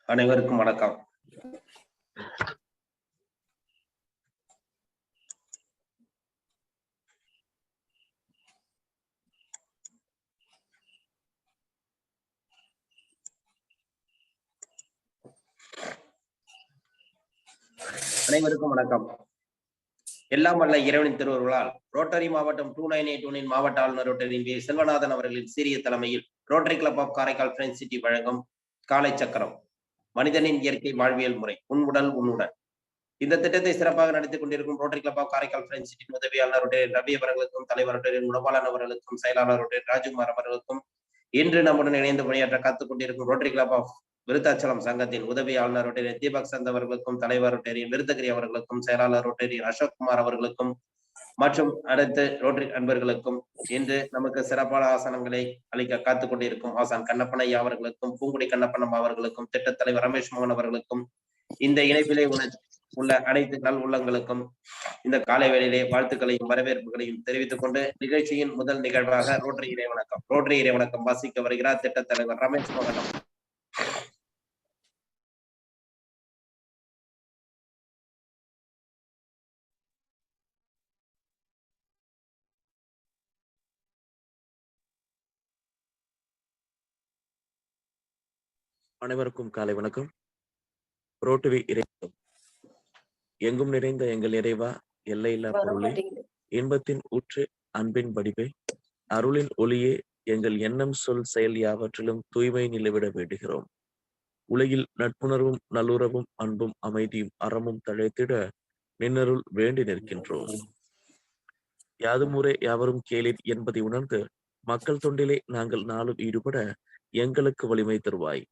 அனைவருக்கும் வணக்கம். அனைவருக்கும் வணக்கம். எல்லாம் வல்ல இறைவனின் திருவருளால் ரோட்டரி மாவட்டம் 2981 மாவட்ட ஆளுநர் ரோட்டரி வி செல்வநாதன் அவர்களின் சீரிய தலைமையில் Rotary club of Karaikal friends city வழங்கும் காலை சக்கரம் மனிதனின் இயற்கை வாழ்வியல் முறை உன்னுடல் உன்னுடன். இந்த திட்டத்தை சிறப்பாக நடத்திக் கொண்டிருக்கும் Rotary club of Karaikal friends சிட்டியின் உதவியாளர் ரோட்டரி ரவி அவர்களுக்கும், தலைவர் ரோட்டரி குணபாலன் அவர்களுக்கும், செயலாளர் ரோட்டரி ராஜ்குமார் அவர்களுக்கும், இன்று நம்முடன் இணைந்து பணியாற்ற காத்துக் கொண்டிருக்கும் ரோட்டரி கிளப் ஆஃப் விருத்தாச்சலம் சங்கத்தின் உதவி ஆளுநர் ரோட்டரி தீபக் சந்த் அவர்களுக்கும், தலைவர் ரோட்டரி விருத்தகிரி அவர்களுக்கும், செயலாளர் ரோட்டரி அசோக்குமார் அவர்களுக்கும் மற்றும் அடுத்த ரோட்டரி அன்பர்களுக்கும் இன்று நமக்கு சிறப்பான ஆசனங்களை அளிக்க காத்துக் கொண்டிருக்கும் ஆசான் கண்ணப்பனையா அவர்களுக்கும், பூங்குடி கண்ணப்பனம் அவர்களுக்கும், திட்டத் தலைவர் ரமேஷ் மோகன் அவர்களுக்கும், இந்த இணைப்பிலே உள்ள அனைத்து நல் உள்ளங்களுக்கும் இந்த காலை வேளையிலே வாழ்த்துக்களையும் வரவேற்புகளையும் தெரிவித்துக் கொண்டு நிகழ்ச்சியின் முதல் நிகழ்வாக ரோட்டரி இறைவணக்கம் வாசிக்க வருகிறார் திட்டத் தலைவர் ரமேஷ் மோகன். அனைவருக்கும் காலை வணக்கம். ரோட்டரி இறைவணக்கம். எங்கும் நிறைந்த எங்கள் இறைவா, எல்லையில்லா பொருளே, இன்பத்தின் ஊற்று, அன்பின் வடிவே, அருளின் ஒளியே, எங்கள் எண்ணம் சொல் செயல் யாவற்றிலும் தூய்மை நிலவிட வேண்டுகிறோம். உலகில் நட்புணர்வும் நல்லுறவும் அன்பும் அமைதியும் அறமும் தழைத்திட நின்னருள் வேண்டி நிற்கின்றோம். யாதுமுறை யாவரும் கேளீர் என்பதை உணர்ந்து மக்கள் தொண்டிலே நாங்கள் நாளும் ஈடுபட எங்களுக்கு வலிமை தருவாய்.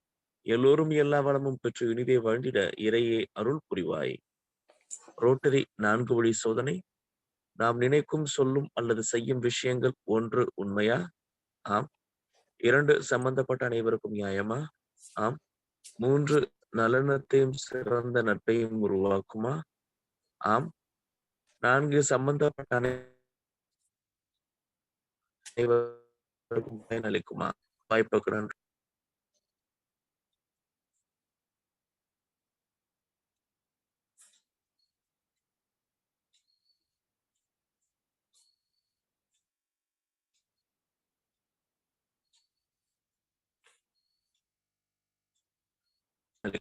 எல்லோரும் எல்லா வளமும் பெற்று இனிதே வாழ்ந்திட இறையே அருள் புரிவாய். ரோட்டரி 4 வழி சோதனை. நாம் நினைக்கும் சொல்லும் அல்லது செய்யும் விஷயங்கள் 1 உண்மையா? ஆம். 2 சம்பந்தப்பட்ட அனைவருக்கும் நியாயமா? ஆம். 3 நலனத்தையும் சிறந்த நட்பையும் உருவாக்குமா? ஆம். 4 சம்பந்தப்பட்ட அனைவருக்கும் பயனளிக்குமா? வாய்ப்புக்கு நன்றி.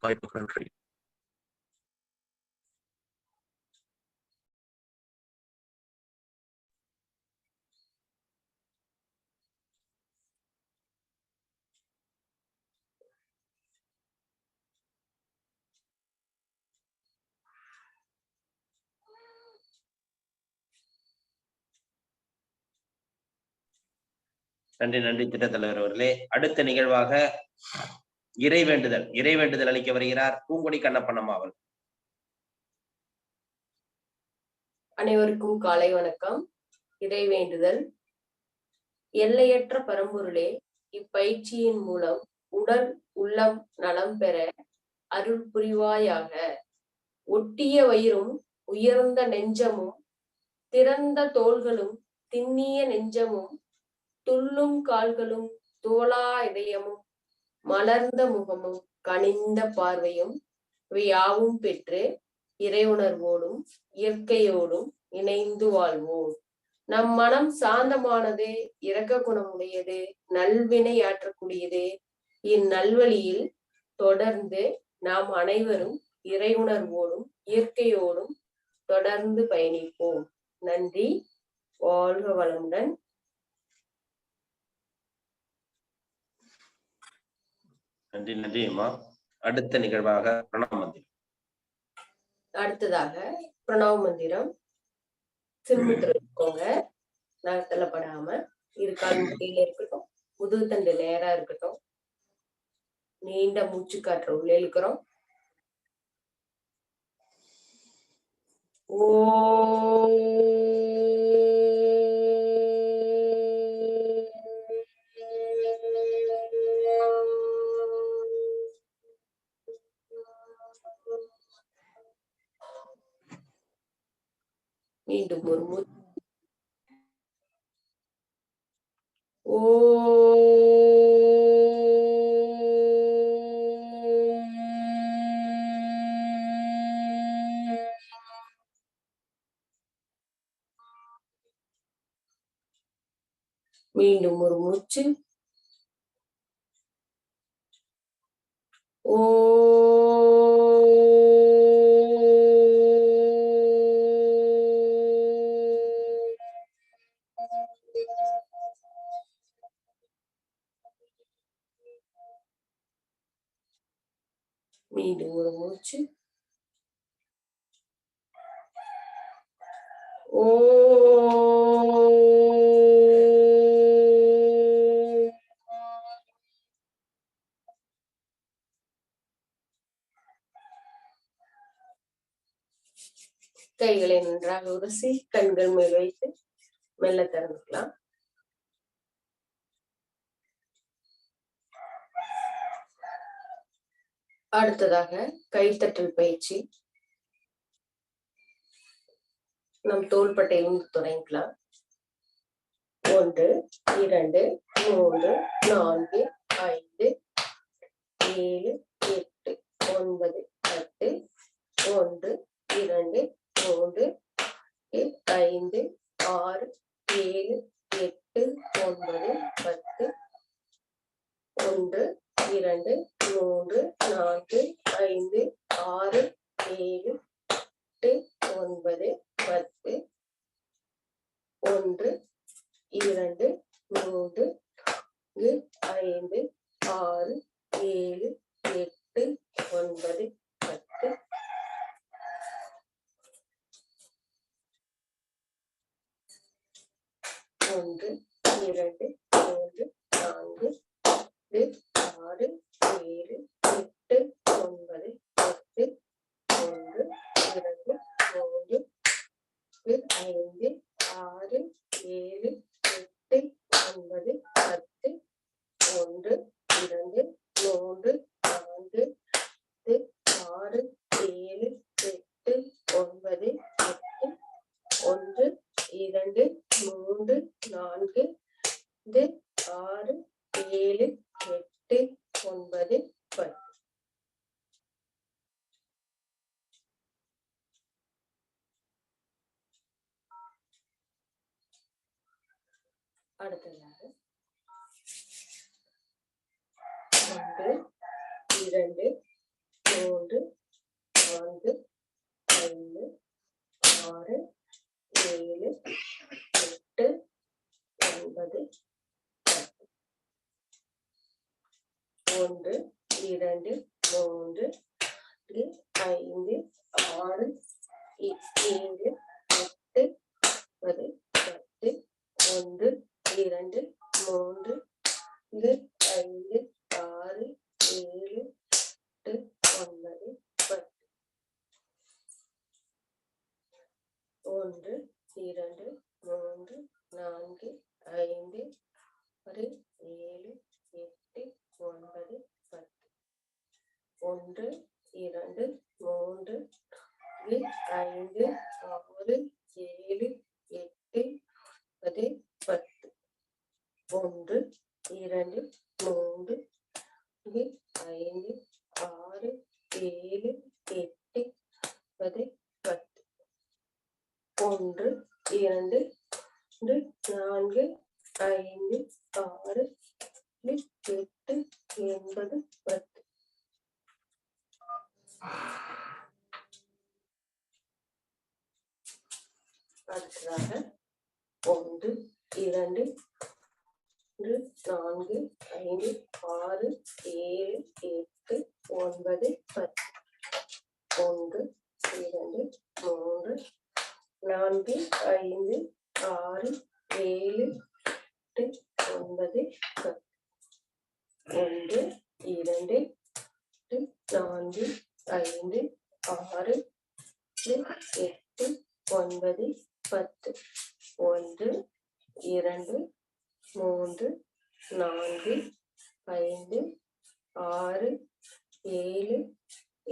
வாய்ப்புக்கு நன்றி. நன்றி திட்டத் தலைவர் அவர்களே. அடுத்த நிகழ்வாக இறைவேண்டுதல் அளிக்க வருகிறார் பூங்குடி கண்ணப்பண்ணம்மா அவர்கள். அனைவருக்கும் காலை வணக்கம். இறைவேண்டுதல். எல்லையற்ற பரம்பொருளே, இப்பயிற்சியின் மூலம் உடல் உள்ளம் நலம் பெற அருள் புரிவாயாக. ஒட்டிய வயிறும் உயர்ந்த நெஞ்சமும் திறந்த தோள்களும் திண்ணிய நெஞ்சமும் துள்ளும் கால்களும் தோளா இதயமும் மலர்ந்த முகமும் கனிந்த பார்வையும் இவையாவும் பெற்று இறையுணர்வோடும் இயற்கையோடும் இணைந்து வாழ்வோம். நம் மனம் சாந்தமானது, இரக்க குணமுடையது, நல்வினை ஆற்றக்கூடியது. இந்நல்வழியில் தொடர்ந்து நாம் அனைவரும் இறையுணர்வோடும் இயற்கையோடும் தொடர்ந்து பயணிப்போம். நன்றி. வாழ்க வளமுடன். நன்றி அம்மா. அடுத்த நிகழ்வாக பிரணவ மந்திரம். அடுத்ததாக பிரணவ மந்திரம். சின்முத்திரக்கோங்க, நகத்துல படாம இருக்கால் முட்டியில இருக்கட்டும், முதுகு தண்டு நேரா இருக்கட்டும். நீண்ட மூச்சு காற்ற உள்ள இழுக்கிறோம். மீண்டும் ஒரு மூச்சு. மீண்டும் ஒரு மூச்சு. ஓ மீண்டும் ஒரு மூச்சு. ஓ கைகளை நன்றாக உரசி கண்கள் மேல் வைத்து மெல்ல திறந்துக்கலாம். அடுத்ததாக கைத்தட்டல் பயிற்சி. நம் தோள்பட்டையிலிருந்து தொடங்கிக்கலாம். 1 2 3 4 5 7 8 9 10 1 2 3 5 6 7 8 9 10 1 2 3 4 5 6 7 8 9 10 1 2 3 5 6 7 8 9 10 1 2 3 4 6 7 8 9 10 1 2 3 5 6 7 8 9 10 1 2 3 4 6 7 8 9 10 1 2 3 4 6 7 8 9 10. அடுத்ததாக 1 2 3 4 5 6 7 8 9 1 2 3 5 6 7 8 9 10 1 2 3 5 6 7 8 9 10 1 2 3 4 5 6 7 8 9 10 1 2 3 5 6 7 8 9 10 1 2 3 5 6 7 8 9 10 1 2 4 5 6 8 9 10. அடுத்ததாக 1 2 4 5 6 7 8 9 10 1 2 3 4 5 6 7 8 9 10 1 2 4 5 6 8 9 10 1 2 3 4 5 6 7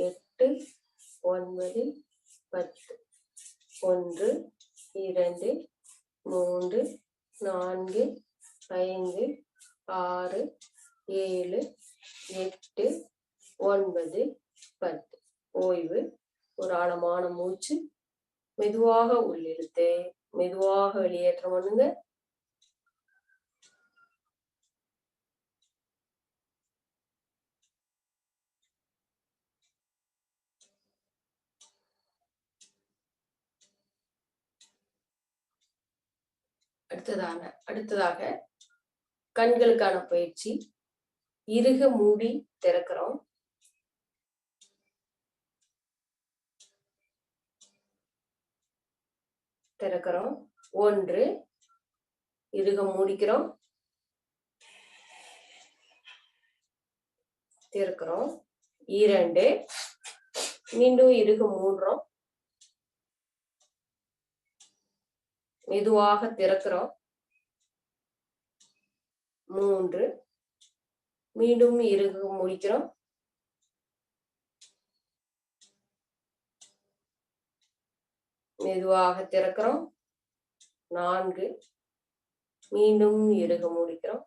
8 9 10 1 2 3 4 5 6 7 8 9 10. ஓய்வு. ஒரு ஆழமான மூச்சு. மெதுவாக உள்ளிழுத்து மெதுவாக வெளியேற்றம் பண்ணுங்க. அடுத்ததாக கண்களுக்கான பயிற்சி. இறுக மூடி திறக்கிறோம். திறக்கிறோம். 1, இறுக மூடிக்கிறோம். திறக்கிறோம். 2, மீண்டும் இறுக மூடுறோம். மெதுவாக திறக்கிறோம். 3, மீண்டும் இறுக முடிக்கிறோம். மெதுவாக திறக்கிறோம். 4, மீண்டும் இறுக முடிக்கிறோம்.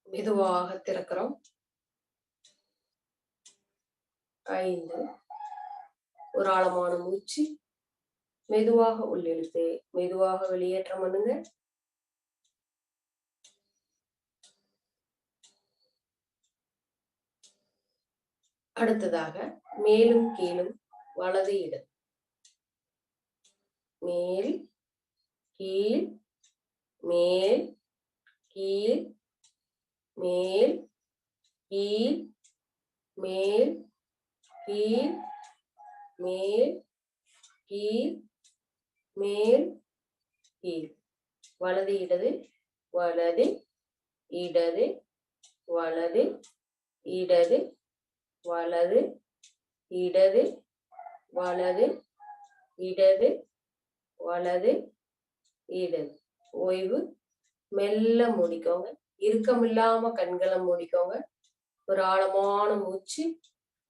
மெதுவாக திறக்கிறோம். 5, ஒரு ஆழமான மூச்சு. மெதுவாக உள்ளிழுத்து மெதுவாக வெளியேற்றம் பண்ணுங்க. அடுத்ததாக மேலும் கீழும் வலது இடது, மேல் கீழ் மேல் கீழ் மேல் கீழ் மேல் கீழ் மேல் கீழ் மேல் கீழ், வலது இடது வலது இடது வலது இடது வலது இடது வலது இடது வலது இடது. ஓய்வு. மெல்ல மூடிக்கோங்க. இறுக்கமில்லாம கண்களை மூடிக்கோங்க. ஒரு ஆழமான மூச்சு.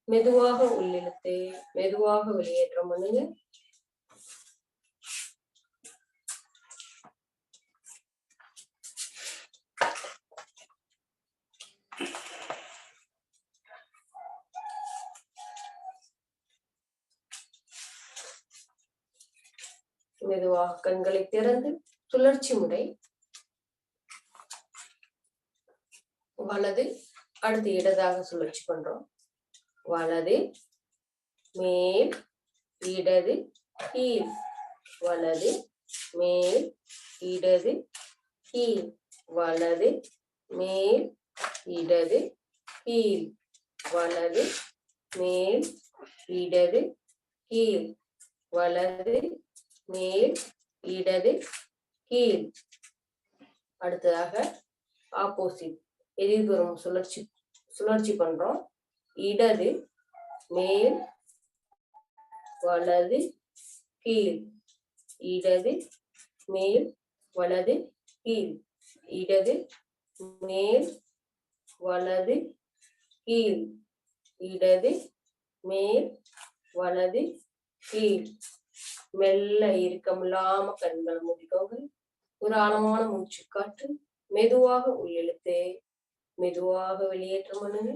மெதுவாக உள்ளிழுத்து மெதுவாக வெளியேற்றம் பண்ணுங்க. மெதுவாக கண்களை திறந்து சுழற்சி முறை. வலது, அடுத்து இடதாக சுழற்சி பண்றோம். வலது மேல் இடது கீழ், வலது மேல் இடது கீழ், வலது மேல் இடது கீழ், வலது மேல் இடது கீழ், வலது மேல் இடது கீழ். அடுத்ததாக ஆப்போசிட், எதிர்புறம் சுழற்சி பண்றோம். இடது மேல் வலது கீழ், இடது மேல் வலது கீழ், இடது மேல் வலது கீழ், இடது மேல் வலது கீழ். மெல்ல இறுக்கமில்லாம கண்களை மூடிக்கோங்க. ஒரு ஆழமான மூச்சு காற்று. மெதுவாக உள்ளிழுத்து மெதுவாக வெளியேற்றம் பண்ணுங்க.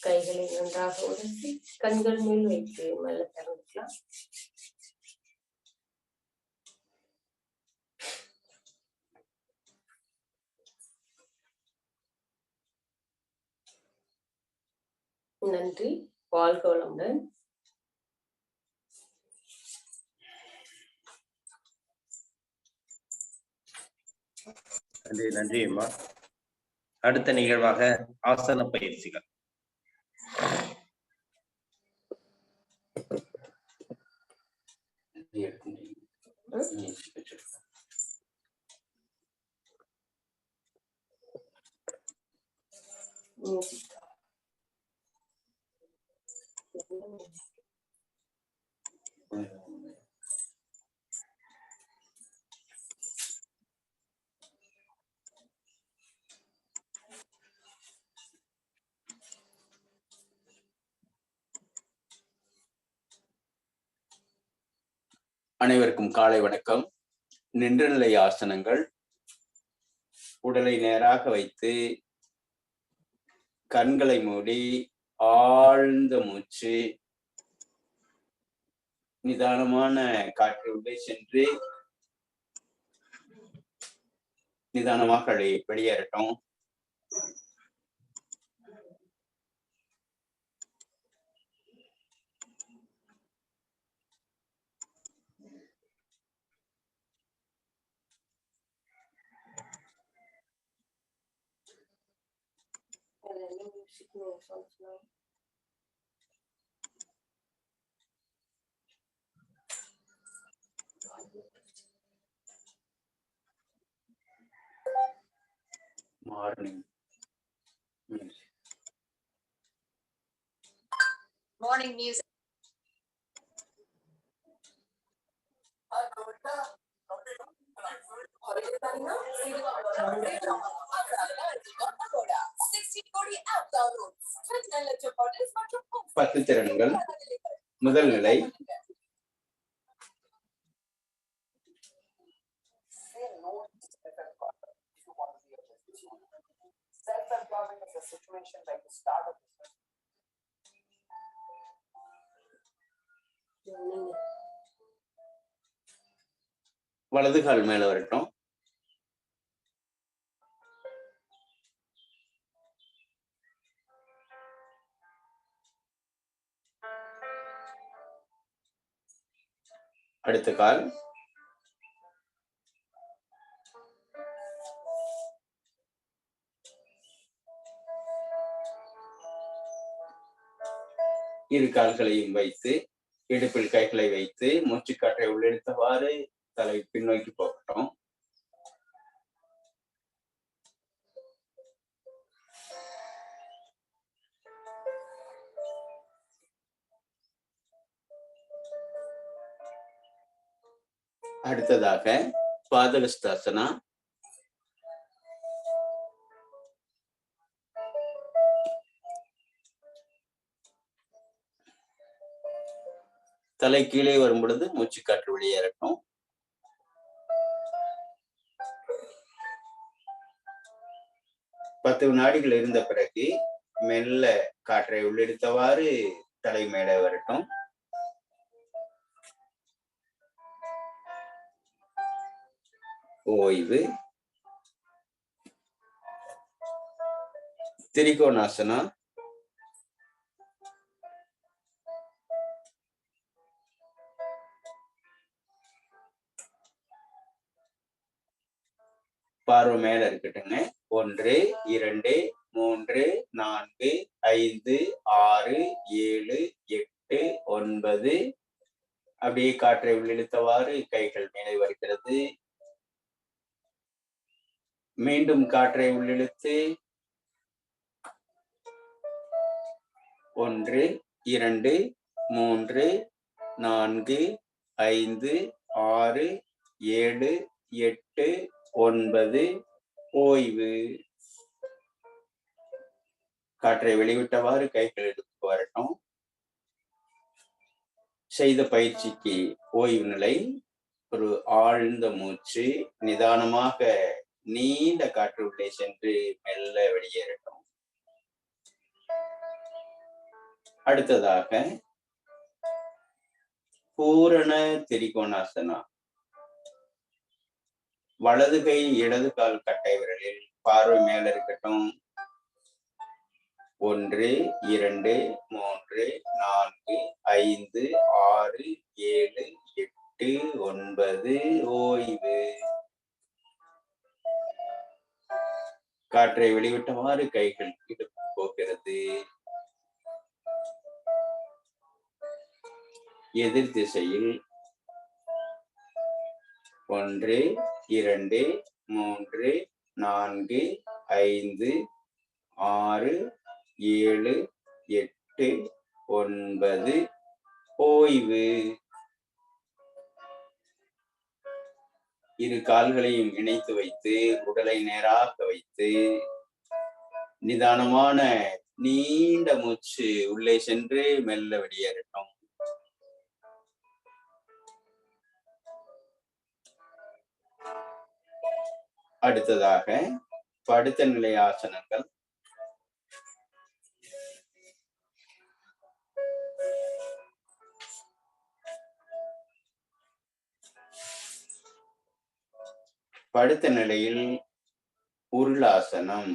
கைகளை நன்றாக உடச்சி கண்கள் மேல் வைத்து மெல்ல திறந்துக்கலாம். நன்றி. வாழ்க வளமுடன். நன்றி அம்மா. அடுத்த நிகழ்வாக ஆசன பயிற்சிகள். அனைவருக்கும் காலை வணக்கம். நின்ற நிலை ஆசனங்கள். உடலை நேராக வைத்து கண்களை மூடி ஆழ்ந்த மூச்சு. நிதானமான காற்று உள்ளே சென்று நிதானமாக வெளியேறட்டும். Morning Morning music. பத்து திறன்கள். முதல் நிலை வலது கால் மேல வரட்டும். அடுத்த கால் இரு கால்களையும் வைத்து இடுப்பில் கைகளை வைத்து மூச்சுக்காற்றை உள்ளிழுத்தவாறு தலை பின்னோக்கி போகட்டும். அடுத்ததாக பாதகஸ்தாசனா. தலை கீழே வரும் பொழுது மூச்சுக்காற்று வெளியேறட்டும். பத்து வினாடிகள் இருந்த பிறகு மெல்ல காற்றை உள்ளிழுத்தவாறு தலை மேலே வரட்டும். ஓய்வு. திரிகோணாசனா. பார்வை மேல இருக்கட்டுங்க. 1 2 3 4 5 6 7 8 9. அப்படியே காற்றை உள்ளிழுத்தவாறு கைகள் மேலே வருகிறது. மீண்டும் காற்றை உள்ளிழுத்து 1 2 3 4 5 6 7 8 9. ஓய்வு. காற்றை வெளிவிட்டவாறு கைகள் எடுத்து வரட்டும். செய்த பயிற்சிக்கு ஓய்வு நிலை. ஒரு ஆழ்ந்த மூச்சு. நிதானமாக நீண்ட காற்று உள்ளே சென்று மெல்ல வெளியேறட்டும். அடுத்ததாக பூரண திரிகோணாசனா. வலது கை இடது கால் கட்டை விரலில் பார்வை மேல இருக்கட்டும். 1 2 3 4 5 6 7 8 9. ஓய்வு. காற்றை வெளிவிட்டவாறு கைகள் இடுப்பு போகிறது. எதிர் திசையில் 1 2 3 4 5 6 7 8 9. ஓய்வு. இரு கால்களையும் இணைத்து வைத்து உடலை நேராக வைத்து நிதானமான நீண்ட மூச்சு உள்ளே சென்று மெல்ல வெளியேறட்டும். அடுத்ததாக படுத்த நிலை ஆசனங்கள். படுத்த நிலையில் உருளாசனம்.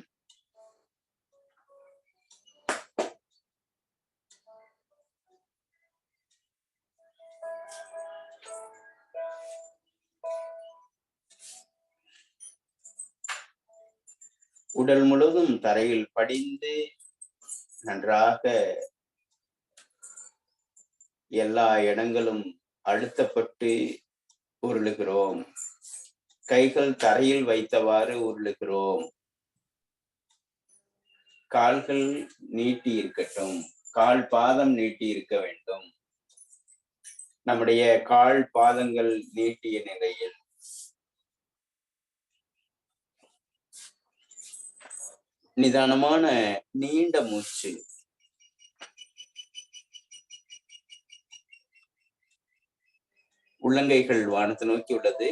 உடல் முழுவதும் தரையில் படிந்து நன்றாக எல்லா இடங்களும் அழுத்தப்பட்டு உருளுகிறோம். கைகள் தரையில் வைத்தவாறு உருளுகிறோம். கால்கள் நீட்டி இருக்கட்டும். கால் பாதம் நீட்டி இருக்க வேண்டும். நம்முடைய கால் பாதங்கள் நீட்டிய நிலையில் நிதானமான நீண்ட மூச்சு. உள்ளங்கைகள் வானத்தை நோக்கி உள்ளது.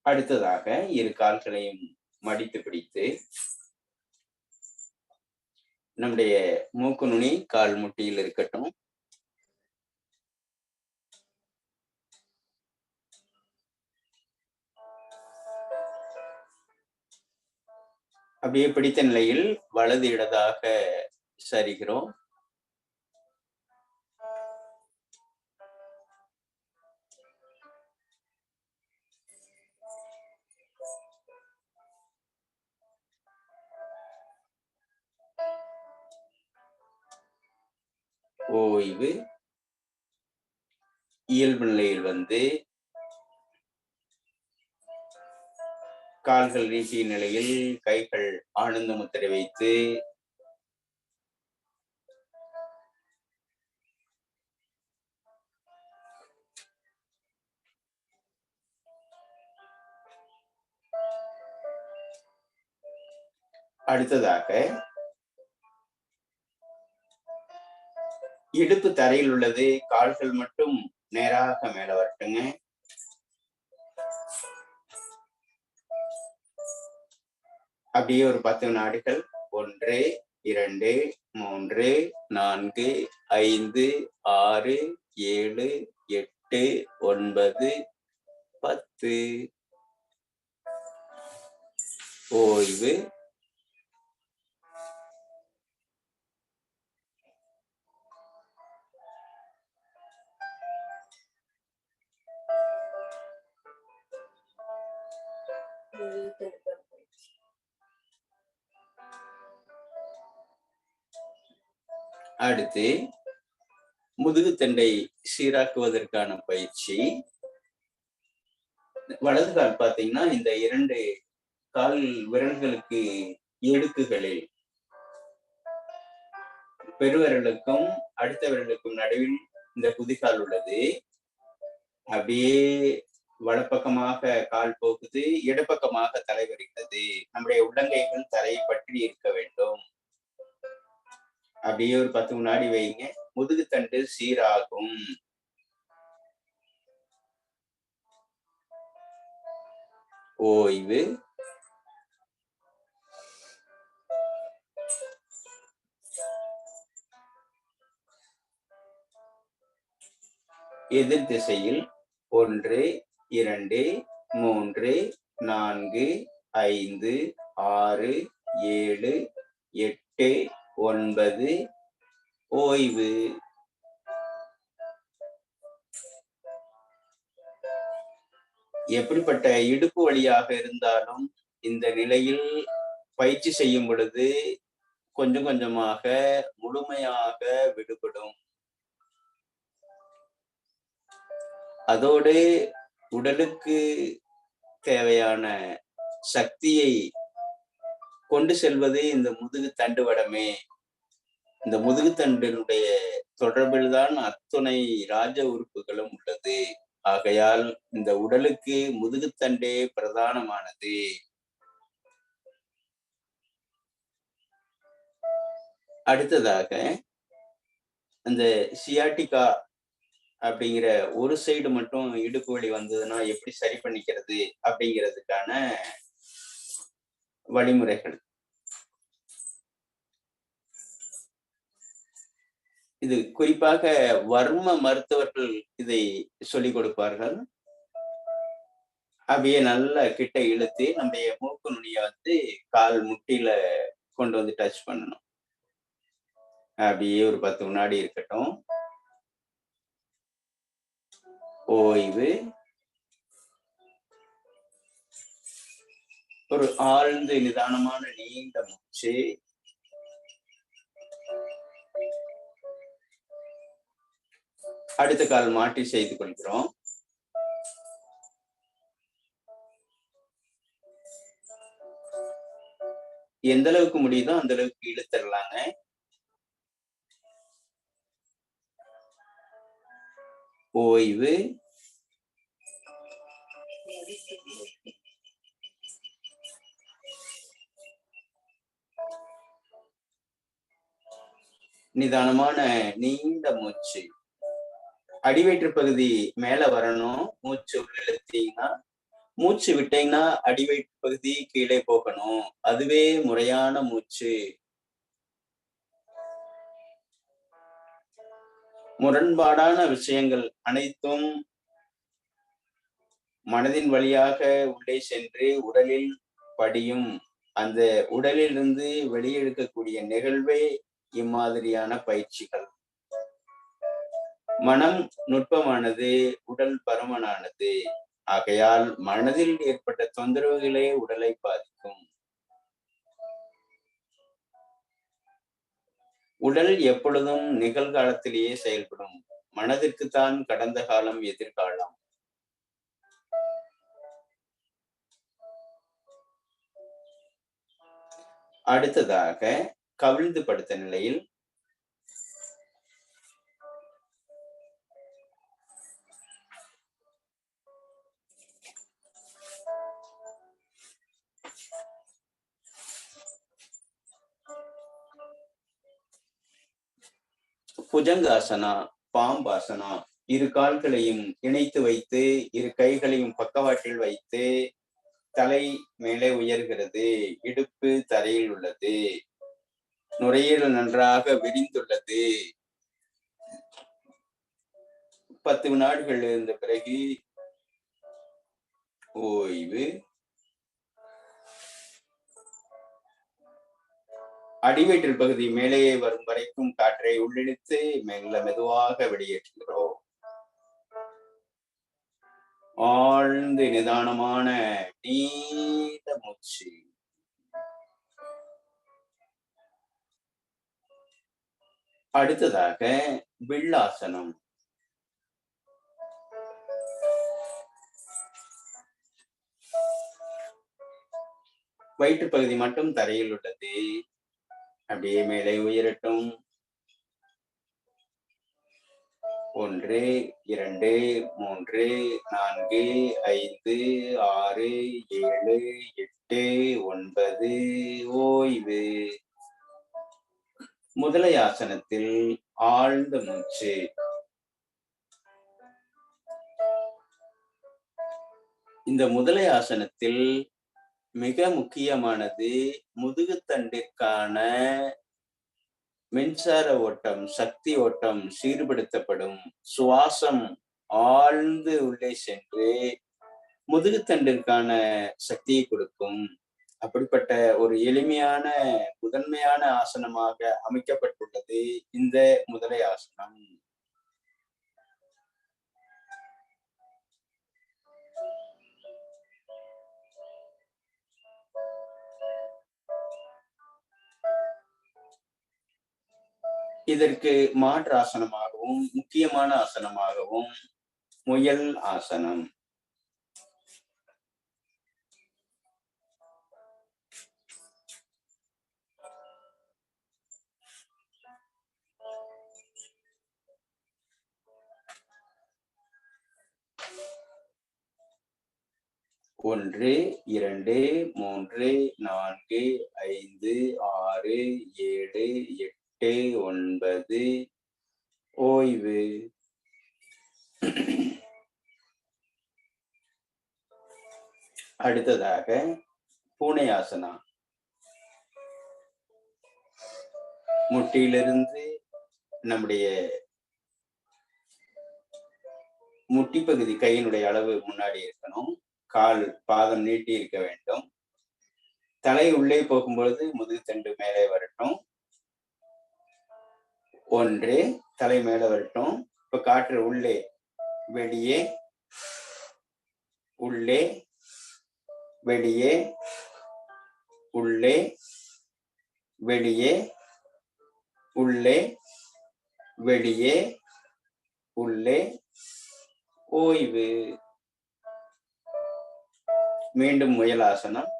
அடுத்ததாக இரு கால்களையும் மடித்து பிடித்து நம்முடைய மூக்கு நுனி கால் முட்டியில் இருக்கட்டும். அப்படியே பிடித்த நிலையில் வலது இடதாக சரிகிறோம். ஓய்வு. இயல்பு நிலையில் வந்து கால்கள் நீட்டிய நிலையில் கைகள் ஆனந்த முத்திரை வைத்து அடுத்ததாக இடுப்பு தரையில் உள்ளது. கால்கள் மட்டும் நேராக மேல வரட்டுங்க. அப்படியே ஒரு 10 வினாடிகள். 1 2 3 4 5 6 7 8 9 10. ஓய்வு. அடுத்து முதுகு தண்டை சீராக்குவதற்கான பயிற்சி. வலது கால் பார்த்தீங்கன்னா இந்த 2 கால் விரல்களுக்கு இடுக்குகளில் பெருவிரலுக்கும் அடுத்த விரலுக்கும் நடுவில் இந்த குதிகால் உள்ளது. அப்படியே வலப்பக்கமாக கால் போகுது, இடப்பக்கமாக தலை வருகிறது. நம்முடைய உள்ளங்கைகள் தரையை பற்றி இருக்க வேண்டும். அப்படியே ஒரு 10 வினாடி வைங்க. முதுகு தண்டு சீராகும். ஓய்வு. எதிர் திசையில் 1 2 3 4 5 6 7 8 9. ஓய்வு. எப்படிப்பட்ட இடுப்பு வலியாக இருந்தாலும் இந்த நிலையில் பயிற்சி செய்யும் பொழுது கொஞ்சம் கொஞ்சமாக முழுமையாக விடுபடும். அதோடு உடலுக்கு தேவையான சக்தியை கொண்டு செல்வது இந்த முதுகு தண்டு வடமே. இந்த முதுகு தண்டினுடைய தொடர்பில் தான் அத்துணை ராஜ உறுப்புகளும் உள்ளது. ஆகையால் இந்த உடலுக்கு முதுகுத்தண்டே பிரதானமானது. அடுத்ததாக அந்த சியாட்டிகா அப்படிங்கிற ஒரு சைடு மட்டும் இடுப்பு வலி வந்ததுன்னா எப்படி சரி பண்ணிக்கிறது அப்படிங்கிறதுக்கான வழிமுறைகள். இது குறிப்பாக வர்ம மருத்துவர்கள் இதை சொல்லிக் கொடுப்பார்கள். அப்படியே நல்லா கிட்ட இழுத்து நம்முடைய மூக்கு நுனிய வந்து கால் முட்டியில கொண்டு வந்து டச் பண்ணணும். அப்படியே ஒரு 10 வினாடி இருக்கட்டும். ஓய்வு. ஒரு ஆழ்ந்த நிதானமான நீண்ட மூச்சு. அடுத்த கால் மாற்றி செய்து கொள்கிறோம். எந்த அளவுக்கு முடியுதோ அந்த அளவுக்கு இழுத்துடலாங்க. ஓய்வு. நிதானமான நீண்ட மூச்சு. அடிவயிற்று பகுதி மேல வரணும். மூச்சு உள்ள இழுத்தீங்கன்னா, மூச்சு விட்டீங்கன்னா அடிவயிற்று பகுதி கீழே போகணும். அதுவே முறையான மூச்சு. முரண்பாடான விஷயங்கள் அனைத்தும் மனதின் வழியாக உள்ளே சென்று உடலில் படியும். அந்த உடலிலிருந்து வெளியெடுக்கக்கூடிய நிகழ்வே இம்மாதிரியான பயிற்சிகள். மனம் நுட்பமானது, உடல் பருமனானது. ஆகையால் மனதில் ஏற்பட்ட தொந்தரவுகளே உடலை பாதிக்கும். உடல் எப்பொழுதும் நிகழ்காலத்திலேயே செயல்படும். மனதிற்குத்தான் கடந்த காலம், எதிர்காலம். அடுத்ததாக கவிழ்ந்து படுத்த நிலையில் புஜங்காசனா, பாம்பாசனா. இரு கால்களையும் இணைத்து வைத்து, இரு கைகளையும் பக்கவாட்டில் வைத்து, தலை மேலே உயர்கிறது. இடுப்பு தரையில் உள்ளது. நுரையீரல் நன்றாக விரிந்துள்ளது. 10 வினாடிகள் இருந்த பிறகு ஓய்வு. அடிவயிற்று பகுதி மேலே வரும் வரைக்கும் காற்றை உள்ளிழுத்து மெதுவாக வெளியேற்றுகிறோம். ஆழ்ந்து நிதானமான நீண்ட மூச்சு. அடுத்ததாக வில்லாசனம். வயிற்று பகுதி மட்டும் தரையில் உள்ளது. அப்படியே மேலே உயரட்டும். 1, 2, 3, 4, 5, 6, 7, 8, 9. ஓய்வு. முதலை ஆசனத்தில் ஆழ்ந்த மூச்சு. இந்த முதலை ஆசனத்தில் மிக முக்கியமானது முதுகுத்தண்டிற்கான மின்சார ஓட்டம், சக்தி ஓட்டம் சீர்படுத்தப்படும். சுவாசம் ஆழ்ந்து உள்ளே சென்று முதுகுத்தண்டிற்கான சக்தியை கொடுக்கும். அப்படிப்பட்ட ஒரு எளிமையான முதன்மையான ஆசனமாக அமைக்கப்பட்டுள்ளது இந்த முதலை ஆசனம். இதற்கு மாற்று ஆசனமாகவும் முக்கியமான ஆசனமாகவும் முயல் ஆசனம். ஒன்று, 2, 3, 4, 5, 6, 7, 8, 9. ஓய்வு. அடுத்ததாக பூனை ஆசனா. முட்டியிலிருந்து நம்முடைய முட்டி பகுதி கையினுடைய அளவு முன்னாடி இருக்கணும். கால் பாதம் நீட்டி இருக்க வேண்டும். தலை உள்ளே போகும்பொழுது முதுகுத்தண்டு மேலே வரட்டும். 1, தலை மேல வரட்டும். இப்ப காற்று உள்ளே வெளியே, உள்ளே வெளியே, உள்ளே வெளியே, உள்ளே வெளியே, உள்ளே. ஓய்வு. மீண்டும் முயலாசனம்.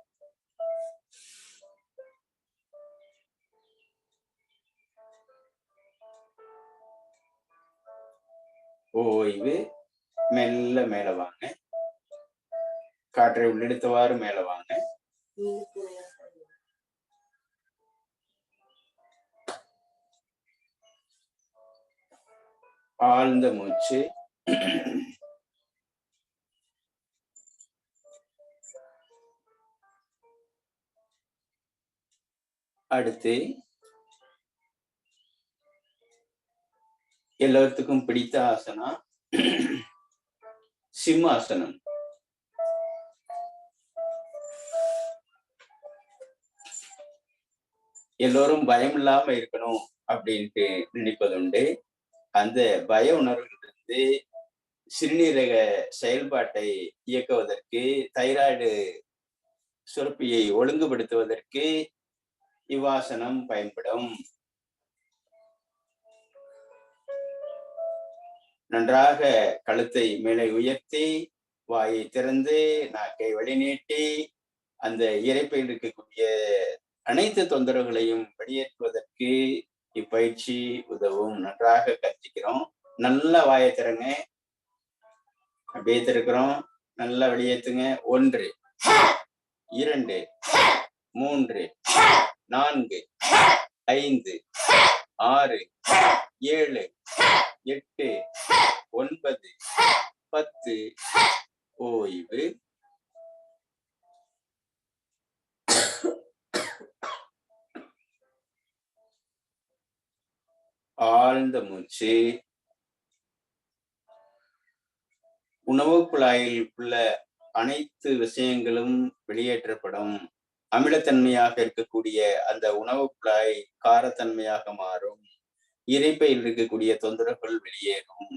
ஓய்வு. மெல்ல மேல வாங்க. காற்றை உள்ளிழுத்தவாறு மேல வாங்க. ஆழ்ந்த மூச்சு. அடுத்து எல்லாத்துக்கும் பிடித்த ஆசனம் சிம்மாசனம். எல்லோரும் பயம் இல்லாம இருக்கணும் அப்படின்ட்டு நினைப்பதுண்டு. அந்த பய உணர்விலிருந்து சிறுநீரக செயல்பாட்டை இயக்குவதற்கு, தைராய்டு சுரப்பியை ஒழுங்குபடுத்துவதற்கு இவ்வாசனம் பயன்படும். நன்றாக கழுத்தை மேலே உயர்த்தி, வாயை திறந்து, நாக்கை வழிநீட்டி, அந்த இரைப்பையில் இருக்கக்கூடிய அனைத்து தொந்தரவுகளையும் வெளியேற்றுவதற்கு இப்பயிற்சி உதவும். நன்றாக கற்பிக்கிறோம். நல்லா வாயை திறங்க. அப்படியே திறக்கிறோம். நல்லா வெளியேற்றுங்க. 1, 2, 3, 4, 5, 6, 7, 8, 9, 10. ஓய்வு. ஆழ்ந்த மூச்சு. உணவு குழாயில் உள்ள அனைத்து விஷயங்களும் வெளியேற்றப்படும். அமிலத்தன்மையாக இருக்கக்கூடிய அந்த உணவு குழாய் காரத்தன்மையாக மாறும். இரைப்பையில் இருக்கக்கூடிய தொந்தரவுகள் வெளியேறும்.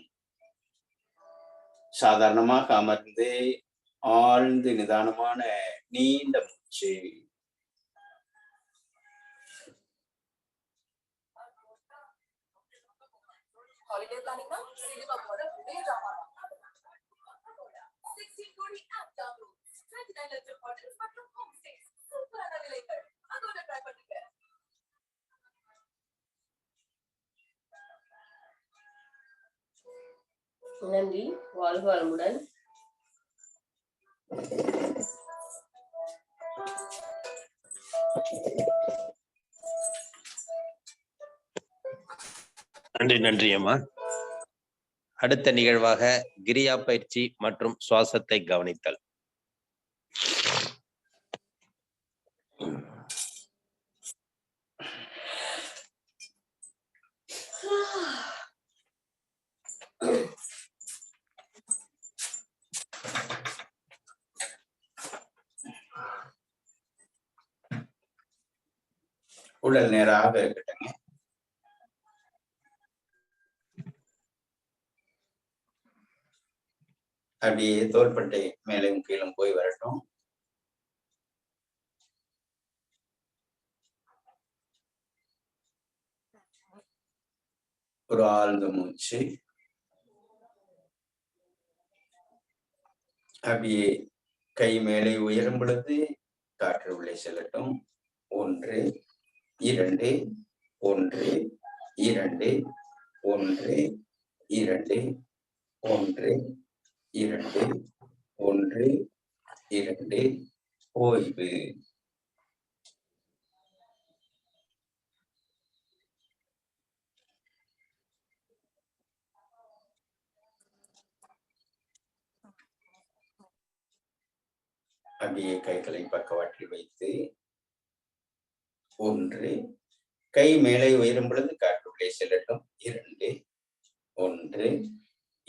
சாதாரணமாக அமர்ந்து ஆழ்ந்து நிதானமான நீண்ட மூச்சு. நன்றி. வாழ்க வளமுடன். நன்றி அம்மா. அடுத்த நிகழ்வாக கிரியா பயிற்சி மற்றும் சுவாசத்தை கவனித்தல். உடல் நேராக இருக்கட்டுங்க. அப்படியே தோள்பட்டை மேலும் கீழும் போய் வரட்டும். ஒரு ஆழ்ந்த மூச்சு. அப்படியே கை மேலே உயரும் பொழுது காற்று உள்ளே செல்லட்டும். 1, 2, 1, 2, 1, 2, 1, 2, 1, 2. ஓய்வு. அப்படியே கைகளை பக்கவாற்றி வைத்து 1, கை மேலே உயரும் பொழுது காற்று உள்ளே செல்லட்டும். 2, 1,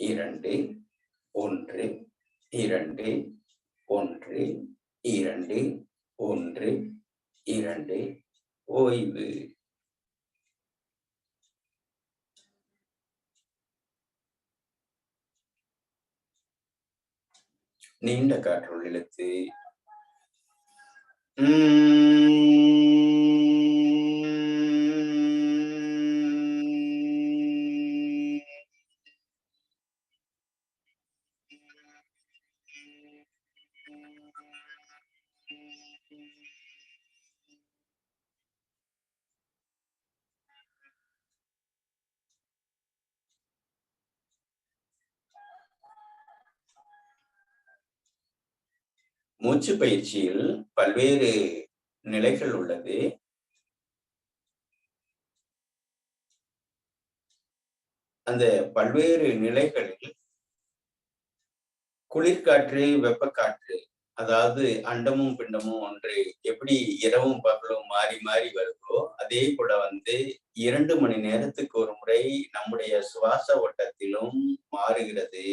2, 1, 2, 1 2 1 2 ஓய்வு. நீண்ட காற்றுள் இழுத்து மூச்சு பயிற்சியில் பல்வேறு நிலைகள் உள்ளது. அந்த பல்வேறு நிலைகளில் குளிர்காற்று, வெப்பக்காற்று, அதாவது அண்டமும் பிண்டமும் ஒன்று எப்படி இரவும் பகலும் மாறி மாறி வருதோ அதே போல 2 மணி நேரத்துக்கு ஒரு முறை நம்முடைய சுவாச ஓட்டத்திலும் மாறுகிறது.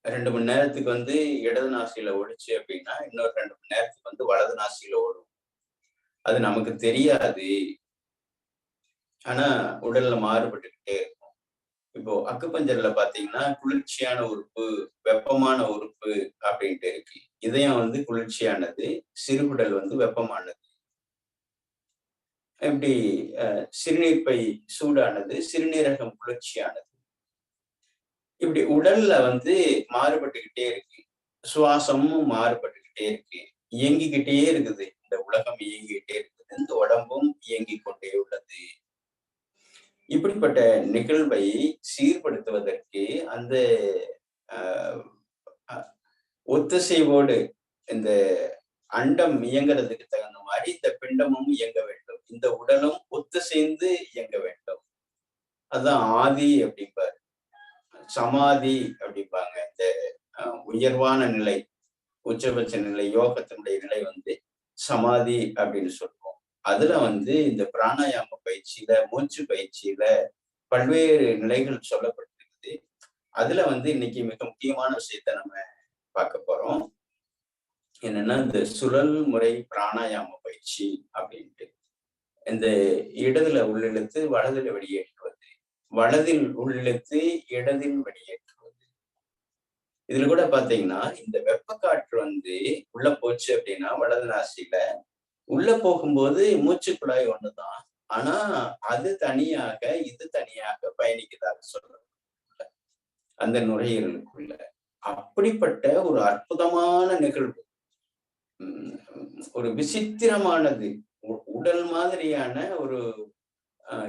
2 மணி நேரத்துக்கு இடது நாசியில ஓடுச்சு அப்படின்னா இன்னொரு 2 மணி நேரத்துக்கு வலது நாசியில ஓடும். அது நமக்கு தெரியாது. ஆனா உடல்ல மாறுபட்டுக்கிட்டே இருக்கும். இப்போ அக்குபஞ்சர்ல பாத்தீங்கன்னா குளிர்ச்சியான உறுப்பு, வெப்பமான உறுப்பு அப்படின்ட்டு இருக்கு. இதயம் குளிர்ச்சியானது, சிறுகுடல் வெப்பமானது. இப்படி சிறுநீர் பை சூடானது, சிறுநீரகம் குளிர்ச்சியானது. இப்படி உடல்ல மாறுபட்டுக்கிட்டே இருக்கு. சுவாசமும் மாறுபட்டுக்கிட்டே இருக்கு. இயங்கிக்கிட்டே இருக்குது. இந்த உலகம் இயங்கிக்கிட்டே இருக்குது. இந்த உடம்பும் இயங்கிக் கொண்டே உள்ளது. இப்படிப்பட்ட நிகழ்வை சீர்படுத்துவதற்கு அந்த ஒத்திசைவோடு இந்த அண்டம் இயங்குறதுக்கு தகுந்த மாதிரி இந்த பிண்டமும் இயங்க வேண்டும். இந்த உடலும் ஒத்திசைந்து இயங்க வேண்டும். அதுதான் ஆதி அப்படிம்பாரு, சமாதி அப்படிம்பாங்க. இந்த உயர்வான நிலை, உச்சபட்ச நிலை, யோகத்தினுடைய நிலை சமாதி அப்படின்னு சொல்லுவோம். அதுல இந்த பிராணாயாம பயிற்சியில, மூச்சு பயிற்சியில பல்வேறு நிலைகள் சொல்லப்பட்டிருக்குது. அதுல இன்னைக்கு மிக முக்கியமான விஷயத்த நம்ம பார்க்க போறோம். என்னன்னா இந்த சுழல் முறை பிராணாயாம பயிற்சி அப்படின்ட்டு. இந்த இடதுல உள்ளிழுத்து வலதுல வெளியேற்றுவது, வலதில் உள்ளிழுத்து இடதில் வெளியேற்றுவது. இதுல கூட பாத்தீங்கன்னா இந்த வெப்ப காற்று உள்ள போச்சு அப்படின்னா வலது நாசியில உள்ள போகும்போது மூச்சு குழாய் ஒண்ணுதான். ஆனா அது தனியாக இது தனியாக பயணிக்கிறதாக சொல்றாங்க அந்த நுரையீரலுக்குள்ள. அப்படிப்பட்ட ஒரு அற்புதமான நிகழ்வு, ஒரு விசித்திரமானது. உடல் மாதிரியான ஒரு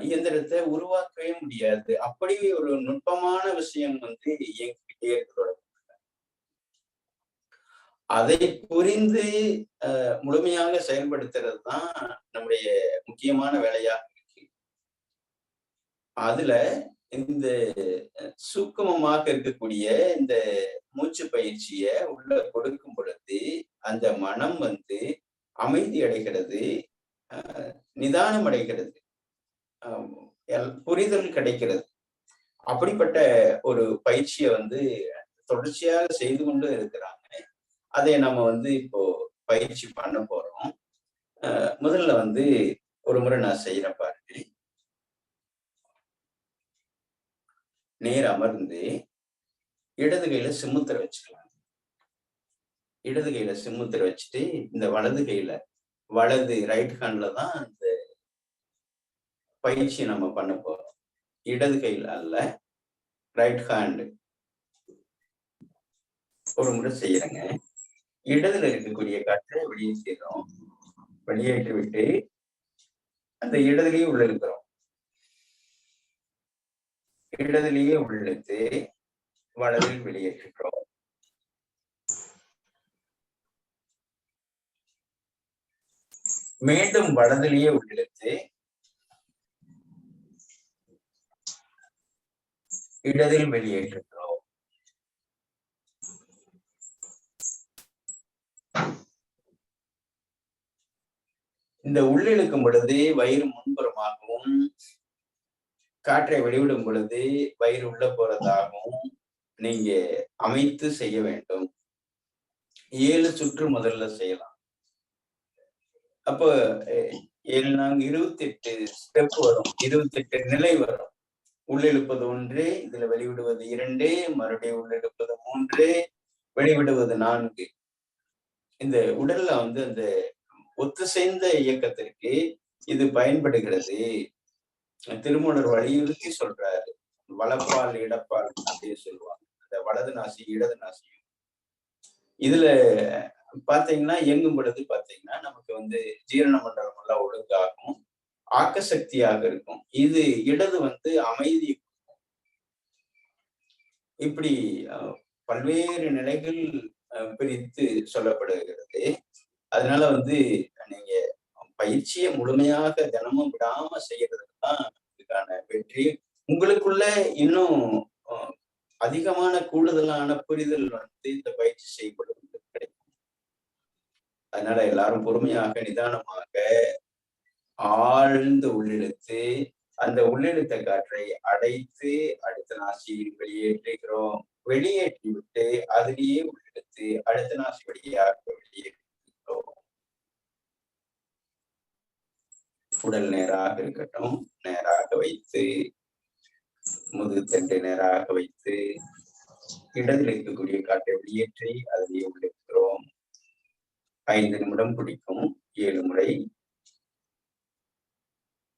இயந்திரத்தை உருவாக்கவே முடியாது. அப்படி ஒரு நுட்பமான விஷயம் இயங்கிக்கிட்டே இருக்கிறோட. அதை புரிந்து முழுமையாக செயல்படுத்துறது தான் நம்முடைய முக்கியமான வேலையாக இருக்கு. அதுல இந்த சூக்குமமாக இருக்கக்கூடிய இந்த மூச்சு பயிற்சிய உள்ள கொடுக்கும் பொழுது அந்த மனம் அமைதி அடைகிறது, நிதானம் அடைகிறது, புரிதல் கிடைக்கிறது. அப்படிப்பட்ட ஒரு பயிற்சியை தொடர்ச்சியாக செய்து கொண்டு இருக்கிறாங்க. அதை நம்ம இப்போ பயிற்சி பண்ண போறோம். முதல்ல ஒரு முறை நான் செய்யற பாருங்க. நேர் அமர்ந்து இடது கையில சிம்முத்திரை வச்சுக்கலாம். இடது கையில சிம்முத்திரை வச்சுட்டு இந்த வலது கையில, வலது ரைட் ஹேண்ட்ல தான் இந்த பயிற்சியை நம்ம பண்ண போறோம். இடது கையில அல்ல, ரைட் ஹேண்ட். ஒரு முறை செய்யறேங்க. இடதுல இருக்கக்கூடிய காற்றை வெளியேற்றோம். வெளியேற்றி விட்டு அந்த இடதுலயே உள்ள இருக்கிறோம். இடதுலயே உள்ளிழுத்து வலதில் வெளியேற்றுகிறோம். மீண்டும் வலதிலேயே உள்ளிழுத்து இடதில் வெளியேற்றுகிறோம். இந்த உள்ளிழுக்கும் பொழுது வயிறு முன்புறமாகவும், காற்றை வெளிவிடும் பொழுது வயிறு உள்ள போறதாகவும் நீங்க அமைத்து செய்ய வேண்டும். 7 சுற்று முதல்ல செய்யலாம். அப்போ 7 4 28 ஸ்டெப் வரும், 28 நிலை வரும். உள்ளிழுப்பது 1, இதுல வெளிவிடுவது 2, மறுபடியும் உள்ளிழுப்பது 3, வெளிவிடுவது 4. இந்த உடல்ல வந்து அந்த ஒத்துசைந்த இயக்கத்திற்கு இது பயன்படுகிறது. திருமூலர் வலியுறுத்தி சொல்றாரு. வலப்பால் இடப்பால் அப்படின்னு சொல்லுவாங்க. அந்த வலது நாசி இடது நாசி. இதுல பாத்தீங்கன்னா இயங்கும் பொழுது பாத்தீங்கன்னா நமக்கு வந்து ஜீரண மண்டலம் எல்லாம் ஒழுங்காகும், ஆக்க சக்தியாக இருக்கும். இது இடது வந்து அமைதி. இப்படி பல்வேறு நிலைகள் பிரித்து சொல்லப்படுகிறது. அதனால வந்து நீங்க பயிற்சியை முழுமையாக தினமும் விடாம செய்யறதுக்கு தான் இதுக்கான வெற்றி. உங்களுக்குள்ள இன்னும் அதிகமான கூடுதலான புரிதல் வந்து இந்த பயிற்சி செய்யப்படுவது கிடைக்கும். அதனால எல்லாரும் பொறுமையாக நிதானமாக ஆழ்ந்து உள்ளிழுத்து அந்த உள்ளிழுத்த காற்றை அடைத்து அடுத்த நாசியில் வெளியேற்றுகிறோம். வெளியேற்றி விட்டு அதிலேயே உள்ளிழுத்து அடுத்த நாசி வழியாக வெளியேற்றுகிறோம். உடல் நேராக இருக்கட்டும். நேராக வைத்து முதுகுத்தண்டு நேராக வைத்து இடத்தில் இருக்கக்கூடிய காற்றை வெளியேற்றி அதிலேயே உள்ளிழுக்கிறோம். 5 நிமிடம் பிடிக்கும். 7 முறை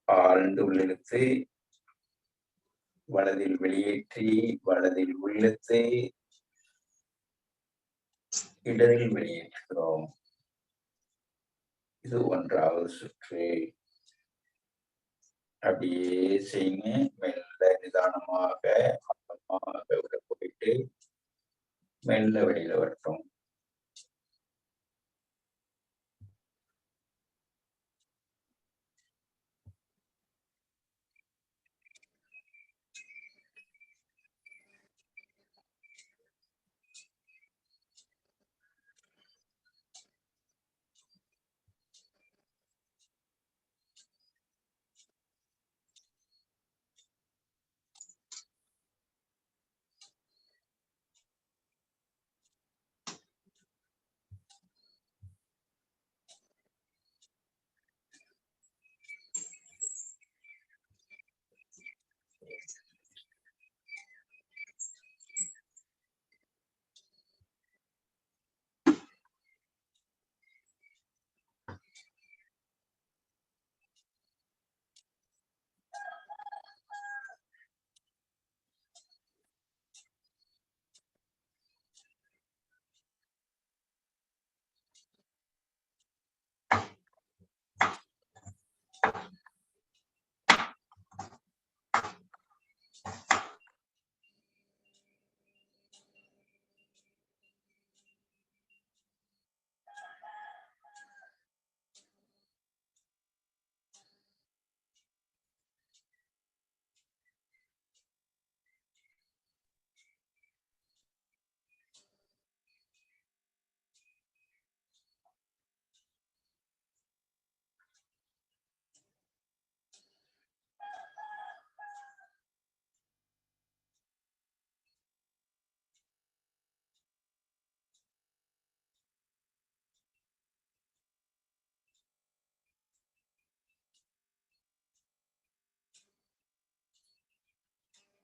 ஆழ்ந்து உள்ளிழுத்து வலதில் வெளியேற்றி வலதில் உள்ளிழுத்து இடத்தில் வெளியேற்றுகிறோம். இது 1வது சுற்று. அப்படியே செய்யுங்க. மெல்ல நிதானமாக உள்ள போயிட்டு மெல்ல வெளியில வரட்டும்.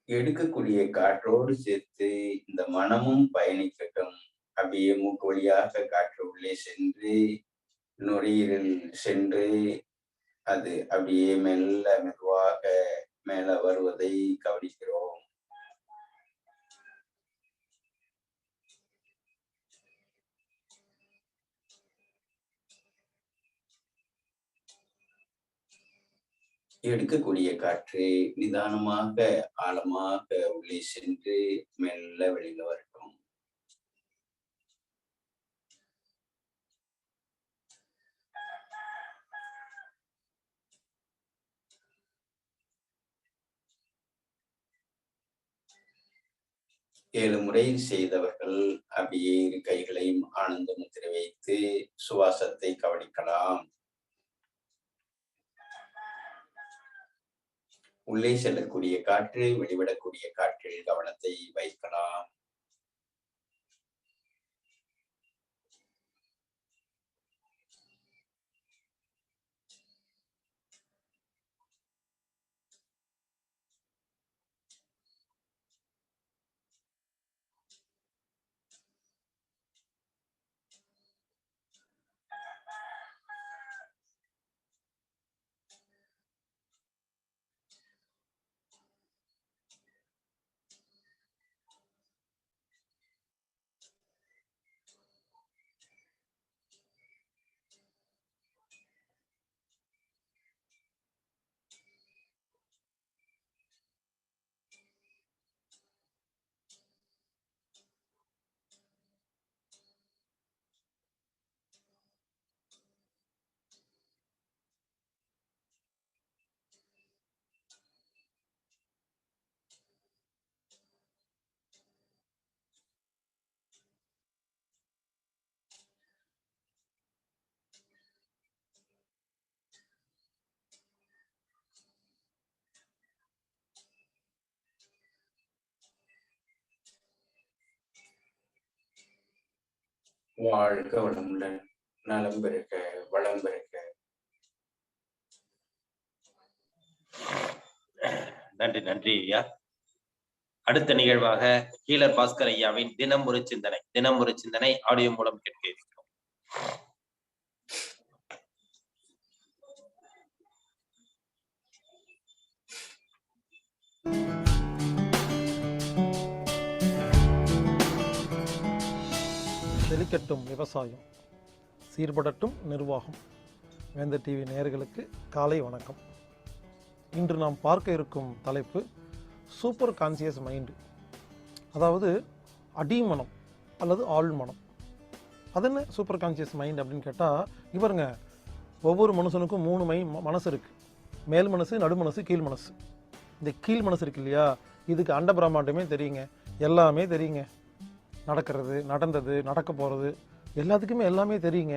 எடுக்கக்கூடிய காற்றோடு சேர்த்து இந்த மனமும் பயணிக்கட்டும். அப்படியே மூக்கு வழியாக காற்று உள்ளே சென்று நுரையீரல் சென்று அது அப்படியே மெதுவாக மேல வருவதை கவனிக்கிறோம். எடுக்கக்கூடிய காற்று நிதானமாக ஆழமாக உள்ளே சென்று மெல்ல வெளியில வரட்டும். ஏழு முறை செய்தவர்கள் அப்படியே இரு கைகளையும் ஆனந்த முத்திரை வைத்து சுவாசத்தை கவனிக்கலாம். உள்ளே செல்லக்கூடிய காற்று வெளிவிடக்கூடிய காற்றில் கவனத்தை வைக்கலாம். வாழ்க வளமுடன், நலம் பெருக்க, வளம் பெருக்க. நன்றி நன்றி ஐயா. அடுத்த நிகழ்வாக ஹீலர் பாஸ்கர் ஐயாவின் தினம் ஒரு சிந்தனை ஆடியோ மூலம் கேட்க இருக்கிறோம். செழிக்கட்டும் விவசாயம், சீர்படட்டும் நிர்வாகம். வேந்தர் டிவி நேயர்களுக்கு காலை வணக்கம். இன்று நாம் பார்க்க இருக்கும் தலைப்பு சூப்பர் கான்சியஸ் மைண்டு, அதாவது அடிமனம் அல்லது ஆழ்மனம். அது என்ன சூப்பர் கான்சியஸ் மைண்ட் அப்படின்னு கேட்டால், இவருங்க ஒவ்வொரு மனுஷனுக்கும் 3 மனசு இருக்குது. மேல் மனசு, நடு மனசு, கீழ் மனசு. இந்த கீழ் மனசு இருக்கு இல்லையா, இதுக்கு அண்ட பிரம்மாண்டமே தெரியுங்க, எல்லாமே தெரியுங்க. நடக்கிறது, நடந்தது, நடக்க போகிறது, எல்லாத்துக்குமே எல்லாமே தெரியுங்க.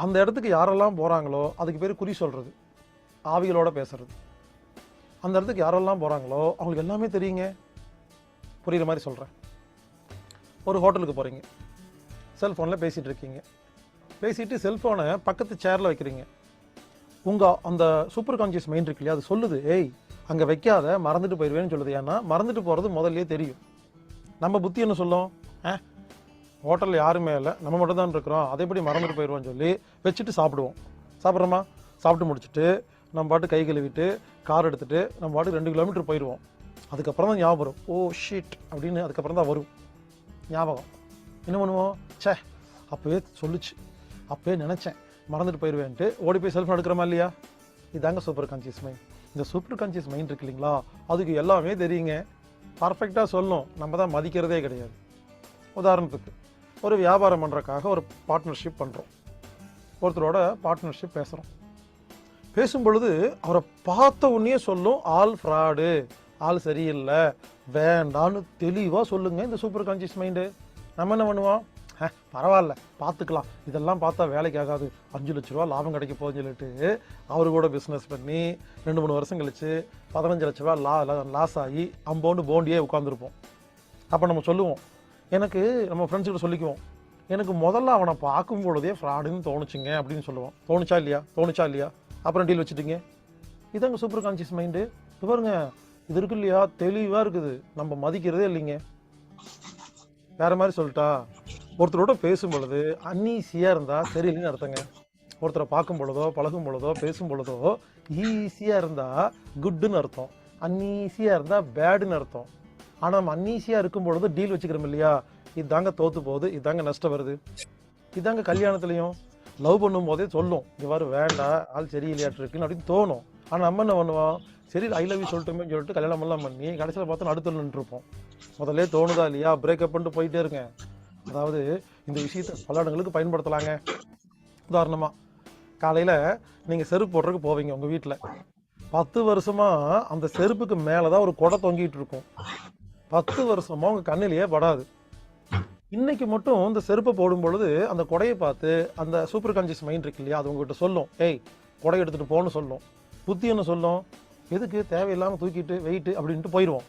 அந்த இடத்துக்கு யாரெல்லாம் போகிறாங்களோ அதுக்கு பேர் குறி சொல்கிறது, ஆவிகளோட பேசுறது. அந்த இடத்துக்கு யாரெல்லாம் போகிறாங்களோ அவங்களுக்கு எல்லாமே தெரியுங்க. புரிகிற மாதிரி சொல்கிறேன். ஒரு ஹோட்டலுக்கு போகிறீங்க, செல்ஃபோனில் பேசிகிட்டு இருக்கீங்க. பேசிட்டு செல்ஃபோனை பக்கத்து சேரில் வைக்கிறீங்க. உங்கள் அந்த சூப்பர் கான்சியஸ் மைண்ட் இருக்கு இல்லையா, அது சொல்லுது, ஏய் அங்கே வைக்காத, மறந்துட்டு போயிடுவேன்னு சொல்லுது. ஏன்னா மறந்துட்டு போகிறது முதல்லே தெரியும். நம்ம புத்தி என்ன சொல்லும், ஹோட்டலில் யாருமே இல்லை, நம்ம மட்டும் தான் இருக்கிறோம், அதை எப்படி மறந்துட்டு போயிடுவோம்னு சொல்லி வச்சுட்டு சாப்பிடுவோம். சாப்பிட்றோமா, சாப்பிட்டு முடிச்சுட்டு நம்ம பாட்டு கை கழுவிட்டு கார் எடுத்துகிட்டு நம்ம பாட்டு 2 கிலோமீட்டர் போயிடுவோம். அதுக்கப்புறம் தான் ஞாபகம் வரும், ஓ ஷீட் அப்படின்னு. அதுக்கப்புறம் தான் வரும் ஞாபகம். என்ன பண்ணுவோம், சே அப்போவே சொல்லிச்சு, அப்போவே நினச்சேன், மறந்துட்டு போயிடுவேன்ட்டு ஓடி போய் செல்ஃபோன் எடுக்கிறோமா இல்லையா. இதாங்க சூப்பர் கான்சியஸ் மைண்ட். இந்த சூப்பர் கான்சியஸ் மைண்ட் இருக்கு இல்லைங்களா, அதுக்கு எல்லாமே தெரியுங்க, பர்ஃபெக்டாக சொல்லும். நம்ம தான் மதிக்கிறதே கிடையாது. உதாரணத்துக்கு ஒரு வியாபாரம் பண்ணுறக்காக ஒரு பார்ட்னர்ஷிப் பண்ணுறோம். ஒருத்தரோட பார்ட்னர்ஷிப் பேசுகிறோம். பேசும் பொழுது அவரை பார்த்த உடனே சொல்லும், ஆள் ஃப்ராடு, ஆள் சரியில்லை, வேண்டான்னு தெளிவாக சொல்லுங்க இந்த சூப்பர் கான்சியஸ் மைண்டு. நம்ம என்ன பண்ணுவோம், பரவாயில்ல பார்த்துக்கலாம், இதெல்லாம் பார்த்தா வேலைக்கு ஆகாது, 5 லட்ச ரூபா லாபம் கிடைக்க போகுதுன்னு சொல்லிட்டு அவரு கூட பிஸ்னஸ் பண்ணி 2-3 வருஷம் கழிச்சு 15 லட்ச ரூபா லாஸ் ஆகி அம்போண்டு போண்டியே உட்காந்துருப்போம். அப்போ நம்ம சொல்லுவோம், எனக்கு நம்ம ஃப்ரெண்ட்ஸ்கிட்ட சொல்லிக்குவோம், எனக்கு முதல்ல அவனை பார்க்கும் பொழுதே ஃப்ராடுன்னு தோணுச்சுங்க அப்படின்னு சொல்லுவோம். தோணுச்சா இல்லையா, அப்புறம் டீல் வச்சுட்டீங்க. இதாங்க சூப்பர் கான்சியஸ் மைண்டு. பாருங்க, இது இருக்கு இல்லையா, தெளிவாக இருக்குது, நம்ம மதிக்கிறதே இல்லைங்க. வேற மாதிரி சொல்லிட்டா, ஒருத்தரோட பேசும் பொழுது அன்ஈஸியாக இருந்தால் சரியில்லைன்னு அர்த்தங்க. ஒருத்தரை பார்க்கும் பொழுதோ பழகும் பொழுதோ பேசும் பொழுதோ ஈஸியாக இருந்தால் குட்டுன்னு அர்த்தம், அன்ஈஸியாக இருந்தால் பேடுன்னு அர்த்தம். ஆனால் நம்ம அன்ஈஸியாக இருக்கும் பொழுது டீல் வச்சுக்கிறோம் இல்லையா, இதாங்க தோற்று போகுது, இதாங்க நஷ்டம் வருது. இதாங்க கல்யாணத்துலையும் லவ் பண்ணும் போதே சொல்லும், இவ்வாறு வேண்டாம், ஆள் சரியில்லையாட்டிருக்குன்னு அப்படின்னு தோணும். ஆனால் நம்ம என்ன பண்ணுவோம், சரி ஐ லவ் யூ சொல்லிட்டுமே சொல்லிட்டு கல்யாணம் எல்லாம் பண்ணி கடைசியில் பார்த்தா அடுத்து நின்றுருப்போம். முதல்ல தோணுதா இல்லையா, பிரேக்கப் பண்ணிட்டு போயிட்டே இருங்க. அதாவது இந்த விஷயத்தை பல இடங்களுக்கு பயன்படுத்தலாங்க. உதாரணமாக காலையில் நீங்கள் செருப்பு போடுறதுக்கு போவீங்க உங்கள் வீட்டில். 10 வருஷமாக அந்த செருப்புக்கு மேலே தான் ஒரு கொடை தொங்கிட்டு இருக்கும். 10 வருஷமாக உங்கள் கண்ணிலேயே படாது. இன்னைக்கு மட்டும் இந்த செருப்பை போடும் பொழுது அந்த கொடையை பார்த்து அந்த சூப்பர் கான்சியஸ் மைண்ட் இருக்கு இல்லையா, அது உங்ககிட்ட சொல்லும், ஏய் கொடை எடுத்துகிட்டு போன்னு சொல்லும். புத்தி என்ன சொல்லும், எதுக்கு தேவையில்லாமல் தூக்கிட்டு வெயிட்டு அப்படின்ட்டு போயிடுவோம்.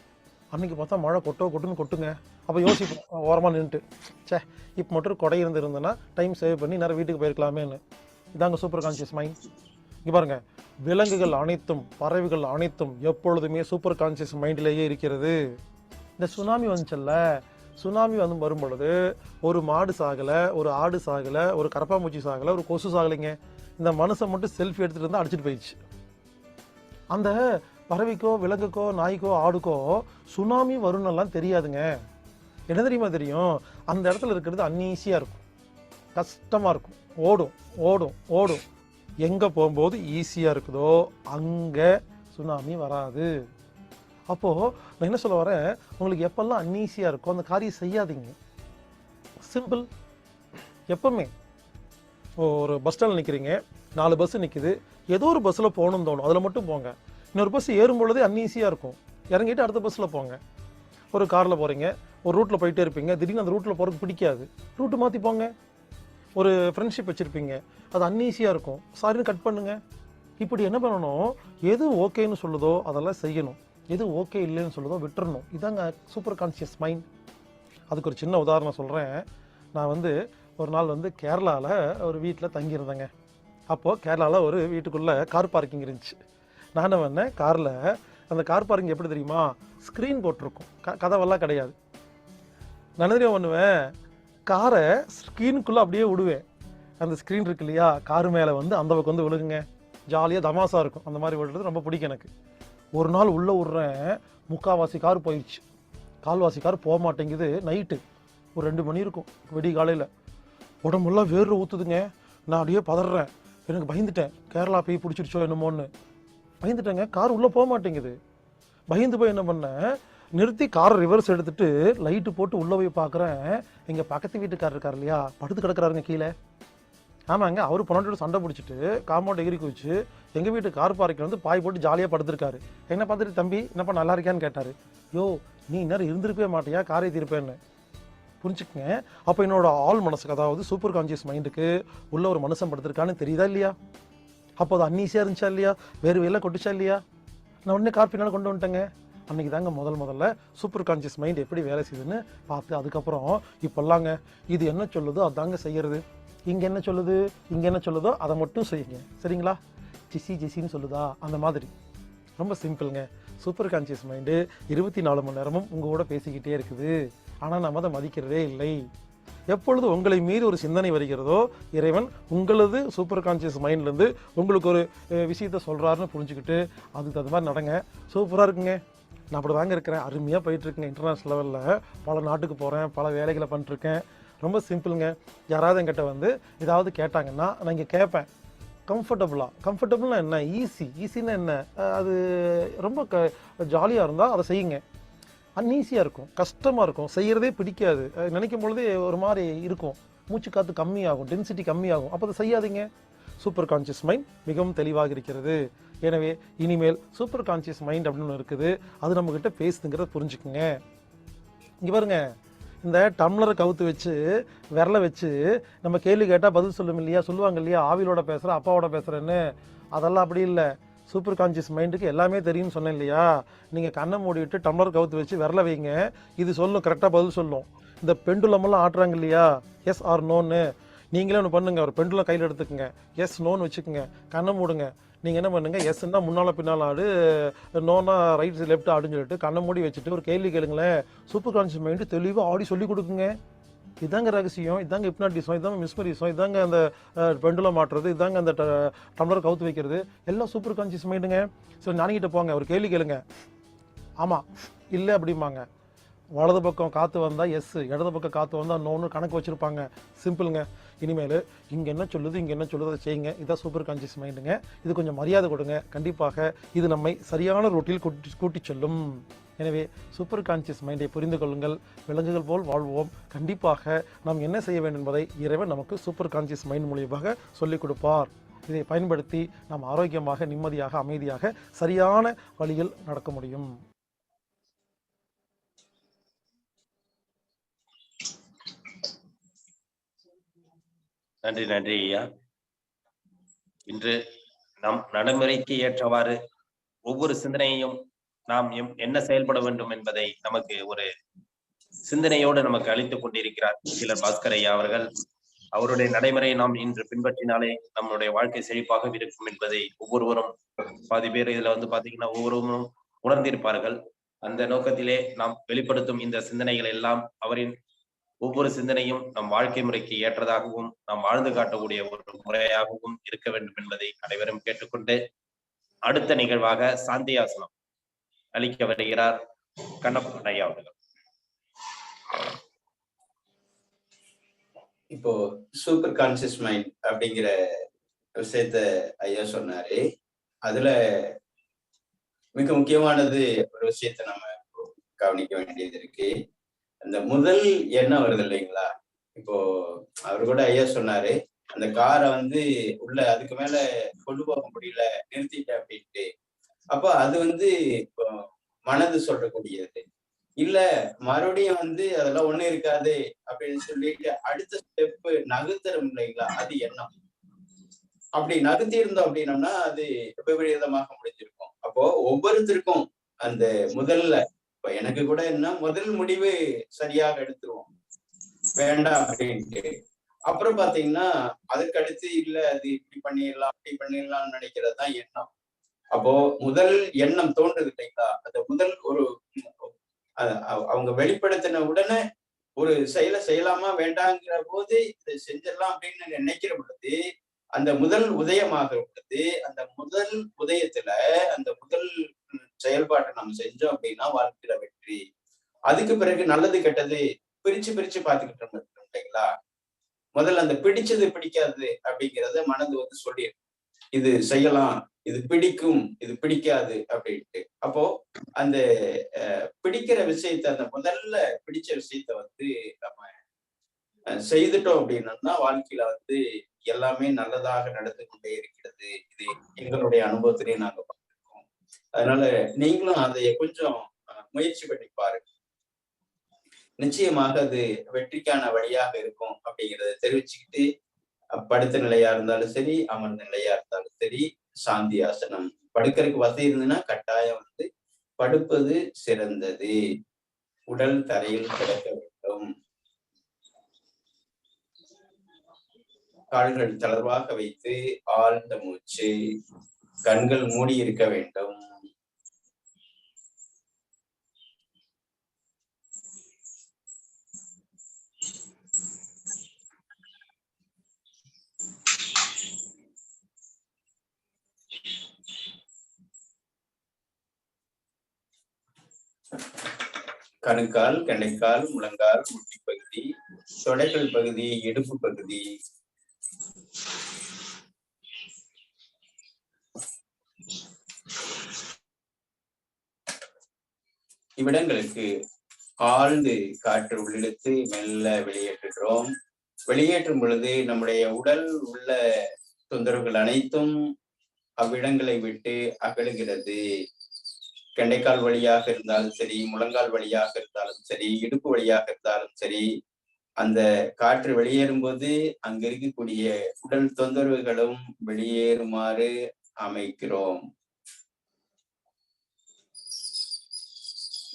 அன்றைக்கி பார்த்தா மழை கொட்டுன்னு கொட்டுங்க. அப்போ யோசிப்போம் ஓரமாக நின்றுட்டு, சே இப்போ மட்டும் கொடை இருந்ததுன்னா டைம் சேவ் பண்ணி நேரம் வீட்டுக்கு போயிருக்கலாமேன்னு. இதாங்க சூப்பர் கான்சியஸ் மைண்ட். இங்கே பாருங்கள், விலங்குகள் அனைத்தும் பறவைகள் அனைத்தும் எப்பொழுதுமே சூப்பர் கான்சியஸ் மைண்டிலேயே இருக்கிறது. இந்த சுனாமி வந்துச்சல்ல, சுனாமி வரும் பொழுது ஒரு மாடு சாகலை, ஒரு ஆடு சாகலை, ஒரு கரப்பாம்பூச்சி சாகலை, ஒரு கொசு சாகலைங்க. இந்த மனுஷன் மட்டும் செல்ஃபி எடுத்துகிட்டு இருந்தால் அடிச்சிட்டு போயிடுச்சு. அந்த பறவைக்கோ விலங்குக்கோ நாய்க்கோ ஆடுக்கோ சுனாமி வரும்னெல்லாம் தெரியாதுங்க. என்ன தெரியுமா தெரியும், அந்த இடத்துல இருக்கிறது அன்ஈஸியாக இருக்கும், கஷ்டமாக இருக்கும், ஓடும் ஓடும் ஓடும். எங்கே போகும்போது ஈஸியாக இருக்குதோ அங்கே சுனாமி வராது. அப்போது நான் என்ன சொல்ல வரேன், உங்களுக்கு எப்பெல்லாம் அன்ஈஸியாக இருக்கோ அந்த காரியம் செய்யாதீங்க. சிம்பிள். எப்பவுமே ஒரு பஸ் ஸ்டாண்டில் நிற்கிறீங்க, 4 பஸ்ஸு நிற்கிது, ஏதோ ஒரு பஸ்ஸில் போகணும்னு தோணும், அதில் மட்டும் போங்க. இன்னொரு பஸ் ஏறும் பொழுதே அன்ஈஸியாக இருக்கும், இறங்கிட்டு அடுத்த பஸ்ஸில் போங்க. ஒரு காரில் போகிறீங்க, ஒரு ரூட்டில் போயிட்டே இருப்பீங்க, திடீர்னு அந்த ரூட்டில் போகிறதுக்கு பிடிக்காது, ரூட்டு மாற்றி போங்க. ஒரு ஃப்ரெண்ட்ஷிப் வச்சுருப்பீங்க, அது அன்ஈஸியாக இருக்கும், சாரின்னு கட் பண்ணுங்கள். இப்படி என்ன பண்ணணும், எது ஓகேன்னு சொல்லுதோ அதெல்லாம் செய்யணும், எது ஓகே இல்லைன்னு சொல்லுதோ விட்டுறணும். இதாங்க சூப்பர் கான்சியஸ் மைண்ட். அதுக்கு ஒரு சின்ன உதாரணம் சொல்கிறேன். நான் ஒரு நாள் வந்து கேரளாவில் ஒரு வீட்டில் தங்கியிருந்தேங்க. அப்போது கேரளாவில் ஒரு வீட்டுக்குள்ளே கார் பார்க்கிங் இருந்துச்சு. நான் என்ன பண்ணேன், காரில் அந்த கார் பார்க்கிங் எப்படி தெரியுமா, ஸ்க்ரீன் போட்டிருக்கும், கதவெல்லாம் கிடையாது. நான் என்ன பண்ணுவேன், காரை ஸ்க்ரீனுக்குள்ளே அப்படியே விடுவேன். அந்த ஸ்க்ரீன் இருக்கு இல்லையா, காரு மேலே வந்து அந்த பக்கம் வந்து விழுகுங்க, ஜாலியாக தமாசா இருக்கும். அந்த மாதிரி விடுறது ரொம்ப பிடிக்கும் எனக்கு. ஒரு நாள் உள்ளே விட்றேன், முக்கால்வாசி கார் போயிடுச்சு, கால்வாசி கார் போக மாட்டேங்குது. நைட்டு ஒரு 2 மணி இருக்கும், விடிய காலையில். உடம்புலாம் வேர்வை ஊற்றுதுங்க. நான் அப்படியே பதறேன், எனக்கு பயந்துட்டேன், கேரளா போய் பிடிச்சிருச்சோ என்னமோன்னு பயந்துட்டேங்க. கார் உள்ளே போக மாட்டேங்குது. பயந்து போய் என்ன பண்ணேன், நிறுத்தி காரை ரிவர்ஸ் எடுத்துட்டு லைட்டு போட்டு உள்ளே போய் பார்க்குறேன். எங்கள் பக்கத்து வீட்டுக்காரர் இருக்கார் இல்லையா, படுத்து கிடக்குறாருங்க கீழே. ஆமாங்க, அவர் பொண்ணோட சண்டை பிடிச்சிட்டு காம்பவுண்ட் எகிரி குதிச்சு எங்கள் வீட்டு கார் பார்க்கில் வந்து பாய் போட்டு ஜாலியாக படுத்துருக்காரு. என்ன பார்த்துட்டு, தம்பி என்னப்பா நல்லா இருக்கியான்னு கேட்டார். யோ நீ இந்நேரம் இருந்திருப்பே மாட்டியா, காரை தீர்ப்பேன்னு. புரிஞ்சுக்குங்க. அப்போ என்னோட ஆள் மனசுக்கு, அதாவது சூப்பர் கான்சியஸ் மைண்டுக்கு உள்ள ஒரு மனுஷன் படுத்திருக்கான்னு தெரியுதா இல்லையா? அப்போ அது அன்னீசியாக இருந்துச்சா இல்லையா, வேறு வெயிலாம் கொட்டுச்சா இல்லையா? நான் உடனே கார் பின்னால் கொண்டு வந்துட்டேங்க. அன்றைக்கி தாங்க முதல்ல சூப்பர் கான்சியஸ் மைண்ட் எப்படி வேலை செய்யுதுன்னு பார்த்து, அதுக்கப்புறம் இப்போல்லாங்க இது என்ன சொல்லுதோ அதாங்க செய்கிறது. இங்கே என்ன சொல்லுது, இங்கே என்ன சொல்லுதோ அதை மட்டும் செய்யுங்க, சரிங்களா? ஜிசின்னு சொல்லுதா, அந்த மாதிரி. ரொம்ப சிம்பிளுங்க. சூப்பர் கான்சியஸ் மைண்டு 24 மணி நேரமும் உங்கள் கூட பேசிக்கிட்டே இருக்குது. ஆனால் நம்ம அதை மதிக்கிறதே இல்லை. எப்பொழுது உங்களை மீறி ஒரு சிந்தனை வருகிறதோ, இறைவன் உங்களது சூப்பர் கான்சியஸ் மைண்ட்லேருந்து உங்களுக்கு ஒரு விஷயத்த சொல்கிறாருன்னு புரிஞ்சுக்கிட்டு அதுக்கு அது மாதிரி நடங்க. சூப்பராக இருக்குங்க. நான் அப்படி தாங்க இருக்கிறேன், அருமையாக போயிட்டுருக்கேங்க. இன்டர்நேஷ்னல் லெவலில் பல நாட்டுக்கு போகிறேன், பல வேலைகளை பண்ணிட்டுருக்கேன். ரொம்ப சிம்பிளுங்க. யாராவது என்கிட்ட வந்து ஏதாவது கேட்டாங்கன்னா நான் இங்கே கேட்பேன் கம்ஃபர்டபுள்னா என்ன, ஈஸின்னா என்ன, அது ரொம்ப ஜாலியாக இருந்தால் அதை செய்யுங்க. அன்ஈஸியாக இருக்கும், கஷ்டமாக இருக்கும், செய்கிறதே பிடிக்காது, நினைக்கும் பொழுதே ஒரு மாதிரி இருக்கும், மூச்சு காற்று கம்மியாகும், டென்சிட்டி கம்மியாகும். அப்போ அதை செய்யாதீங்க. சூப்பர் கான்சியஸ் மைண்ட் மிகவும் தெளிவாக இருக்கிறது. எனவே இனிமேல் சூப்பர் கான்சியஸ் மைண்ட் அப்படின்னு ஒன்று இருக்குது, அது நம்மக்கிட்ட பேசுதுங்கிறத புரிஞ்சுக்குங்க. இங்கே பாருங்க, இந்த டம்ளரை கவுத்து வச்சு விரலை வச்சு நம்ம கேள்வி கேட்டால் பதில் சொல்லும் இல்லையா, சொல்லுவாங்க இல்லையா, ஆவிலோட பேசுகிறேன் அப்பாவோட பேசுகிறேன்னு. அதெல்லாம் அப்படி இல்லை. சூப்பர் கான்சியஸ் மைண்டுக்கு எல்லாமே தெரியும்னு சொன்னேன் இல்லையா. நீங்கள் கண்ணை மூடிவிட்டு டம்ளர் கவுத்து வச்சு விரலை வைங்க, இது சொல்லும், கரெக்டாக பதில் சொல்லும். இந்த பெண்டுலமெல்லாம் ஆட்டுறாங்க இல்லையா, எஸ் ஆர் நோன்னு, நீங்களே ஒன்று பண்ணுங்க, ஒரு பெண்டுலம் கையில் எடுத்துக்கோங்க, எஸ் நோன்னு வச்சுக்கோங்க, கண்ணை மூடுங்க. நீங்கள் என்ன பண்ணுங்க, எஸ்ன்னா முன்னால் பின்னால் ஆடு, நோனா ரைட் லெஃப்ட் ஆடுன்னு சொல்லிட்டு கண்ணை மூடி வச்சுட்டு ஒரு கேள்வி கேளுங்களேன். சூப்பர் கான்சியஸ் மைண்டு தெளிவாக ஆடி சொல்லி கொடுக்குங்க. இதாங்க ரகசியம், இதாங்க ஹிப்னாட்டிசம், இதாங்க மிஸ்மரிசம், இதாங்க அந்த பெண்டுலம் மாட்டுறது, இதாங்க அந்த டம்ளர் கவுத்து வைக்கிறது, எல்லாம் சூப்பர் கான்சியஸ் மைண்டுங்க. ஸோ ஞானிக்கிட்ட போங்க, ஒரு கேள்வி கேளுங்க, ஆமாம் இல்லை அப்படிம்பாங்க. வலது பக்கம் காற்று வந்தால் எஸ், இடது பக்கம் காற்று வந்தால் நோன்னு கணக்கு வச்சுருப்பாங்க. சிம்பிளுங்க. இனிமேல் இங்கே என்ன சொல்லுது, இங்கே என்ன சொல்லுது, அதை செய்யுங்க. இதான் சூப்பர் கான்சியஸ் மைண்டுங்க. இது கொஞ்சம் மரியாதை கொடுங்க. கண்டிப்பாக இது நம்மை சரியான ரூட்டில் கூட்டி செல்லும். எனவே சூப்பர் கான்சியஸ் மைண்டை புரிந்து கொள்ளுங்கள். விலங்குகள் போல் வாழ்வோம். கண்டிப்பாக நாம் என்ன செய்ய வேண்டும் என்பதை இறைவன் நமக்கு சூப்பர் கான்சியஸ் மைண்ட் மூலியமாக சொல்லிக் கொடுப்பார். இதை பயன்படுத்தி நாம் ஆரோக்கியமாக, நிம்மதியாக, அமைதியாக, சரியான வழியில் நடக்க முடியும். நன்றி ஐயா. இன்று நம் நடைமுறைக்கு ஏற்றவாறு ஒவ்வொரு சிந்தனையையும் நாம் என்ன செயல்பட வேண்டும் என்பதை நமக்கு ஒரு சிந்தனையோடு நமக்கு அளித்துக் கொண்டிருக்கிறார் சிலர் பாஸ்கர் ஐயா அவர்கள். அவருடைய நடைமுறையை நாம் இன்று பின்பற்றினாலே நம்மளுடைய வாழ்க்கை செழிப்பாக இருக்கும் என்பதை ஒவ்வொருவரும், பாதி பேர் இதுல வந்து பாத்தீங்கன்னா ஒவ்வொருவரும் உணர்ந்திருப்பார்கள். அந்த நோக்கத்திலே நாம் வெளிப்படுத்தும் இந்த சிந்தனைகள் எல்லாம் அவரின் ஒவ்வொரு சிந்தனையும் நம் வாழ்க்கை முறைக்கு ஏற்றதாகவும் நாம் வாழ்ந்து காட்டக்கூடிய ஒரு முறையாகவும் இருக்க வேண்டும் என்பதை அனைவரும் கேட்டுக்கொண்டு, அடுத்த நிகழ்வாக சாந்தியாசனம் அளிக்க வருகிறார் கண்ணப்பன் ஐயா அவர்கள். இப்போ சூப்பர் கான்சியஸ் மைண்ட் அப்படிங்கிற விஷயத்த ஐயா சொன்னாரு. அதுல மிக முக்கியமானது ஒரு விஷயத்த நம்ம கவனிக்க வேண்டியது இருக்கு. அந்த முதல் எண்ணம் வருது இல்லைங்களா, இப்போ அவரு கூட ஐயா சொன்னாரு, அந்த காரை வந்து உள்ள அதுக்கு மேல கொண்டு போக முடியல, நிறுத்திட்டேன் அப்படின்ட்டு. அப்ப அது வந்து இப்போ மனது சொல்லக்கூடியது இல்ல, மறுபடியும் வந்து அதெல்லாம் ஒண்ணு இருக்காது அப்படின்னு சொல்லிட்டு அடுத்த ஸ்டெப் நகர்த்தரும் இல்லைங்களா, அது எண்ணம். அப்படி நகர்த்தி இருந்தோம் அப்படின்னோம்னா அது விபரீதமாக முடிஞ்சிருக்கும். அப்போ ஒவ்வொருத்தருக்கும் அந்த முதல்ல, இப்ப எனக்கு கூட என்ன முதல் முடிவு சரியாக எடுத்துருவோம் வேண்டாம் அப்படின்ட்டு. அப்புறம் பாத்தீங்கன்னா அதுக்கு அடுத்து இல்ல அது இப்படி பண்ணிடலாம் அப்படி பண்ணிடலாம்னு நினைக்கிறது தான் எண்ணம். அப்போ முதல் எண்ணம் தோன்றுது இல்லைங்களா, அந்த முதல் ஒரு அவங்க வெளிப்படுத்தின உடனே ஒரு செயலை செய்யலாமா வேண்டாங்கிற போது இதை செஞ்சிடலாம் அப்படின்னு நினைக்கிற பொழுது, அந்த முதல் உதயமாக பொழுது, அந்த முதல் உதயத்துல அந்த முதல் செயல்பாட்டை நம்ம செஞ்சோம் அப்படின்னா வாழ்க்கையில வெற்றி. அதுக்கு பிறகு நல்லது கெட்டது பிரிச்சு பிரிச்சு பார்த்துக்கிட்டு இருந்தோம் இல்லைங்களா. முதல்ல அந்த பிடிச்சது பிடிக்காது அப்படிங்கிறத மனது வந்து சொல்லிடும், இது செய்யலாம், இது பிடிக்கும், இது பிடிக்காது அப்படின்ட்டு. அப்போ அந்த பிடிக்கிற விஷயத்த, அந்த முதல்ல பிடிச்ச விஷயத்த வந்து நம்ம செய்துட்டோம் அப்படின்னா வாழ்க்கையில வந்து எல்லாமே நல்லதாக நடந்து கொண்டே இருக்கிறது. இது எங்களுடைய அனுபவத்திலேயே நாங்க பார்த்திருக்கோம். அதனால நீங்களும் அதை கொஞ்சம் முயற்சி பண்ணி பாருங்க. நிச்சயமாக அது வெற்றிக்கான வழியாக இருக்கும் அப்படிங்கிறத தெரிவிச்சுக்கிட்டு, படுத்த நிலையா இருந்தாலும் சரி, அமர்ந்த நிலையா இருந்தாலும் சரி, சாந்தி ஆசனம். படுக்கிறதுக்கு வசதி இருந்ததுன்னா கட்டாயம் வந்து படுப்பது சிறந்தது. உடல் தரையில் கிடக்க வேண்டும். கால்கள் தளர்வாக வைத்து ஆழ்ந்த மூச்சு, கண்கள் மூடி இருக்க வேண்டும். கணுக்கால், கணைக்கால், முழங்கால், முட்டி பகுதி, தொடைகள் பகுதி, இடுப்பு பகுதி, இவ்விடங்களுக்கு ஆழ்ந்து காற்று உள்ளிழுத்து மெல்ல வெளியேற்றுகிறோம். வெளியேற்றும் பொழுது நம்முடைய உடல் உள்ள தொந்தரவுகள் அனைத்தும் அவ்விடங்களை விட்டு அகலுகிறது. கெண்டைக்கால் வழியாக இருந்தாலும் சரி, முழங்கால் வழியாக இருந்தாலும் சரி, இடுப்பு வழியாக இருந்தாலும் சரி, அந்த காற்று வெளியேறும் போது அங்க இருக்கக்கூடிய உடல் தொந்தரவுகளும் வெளியேறுமாறு அமைக்கிறோம்.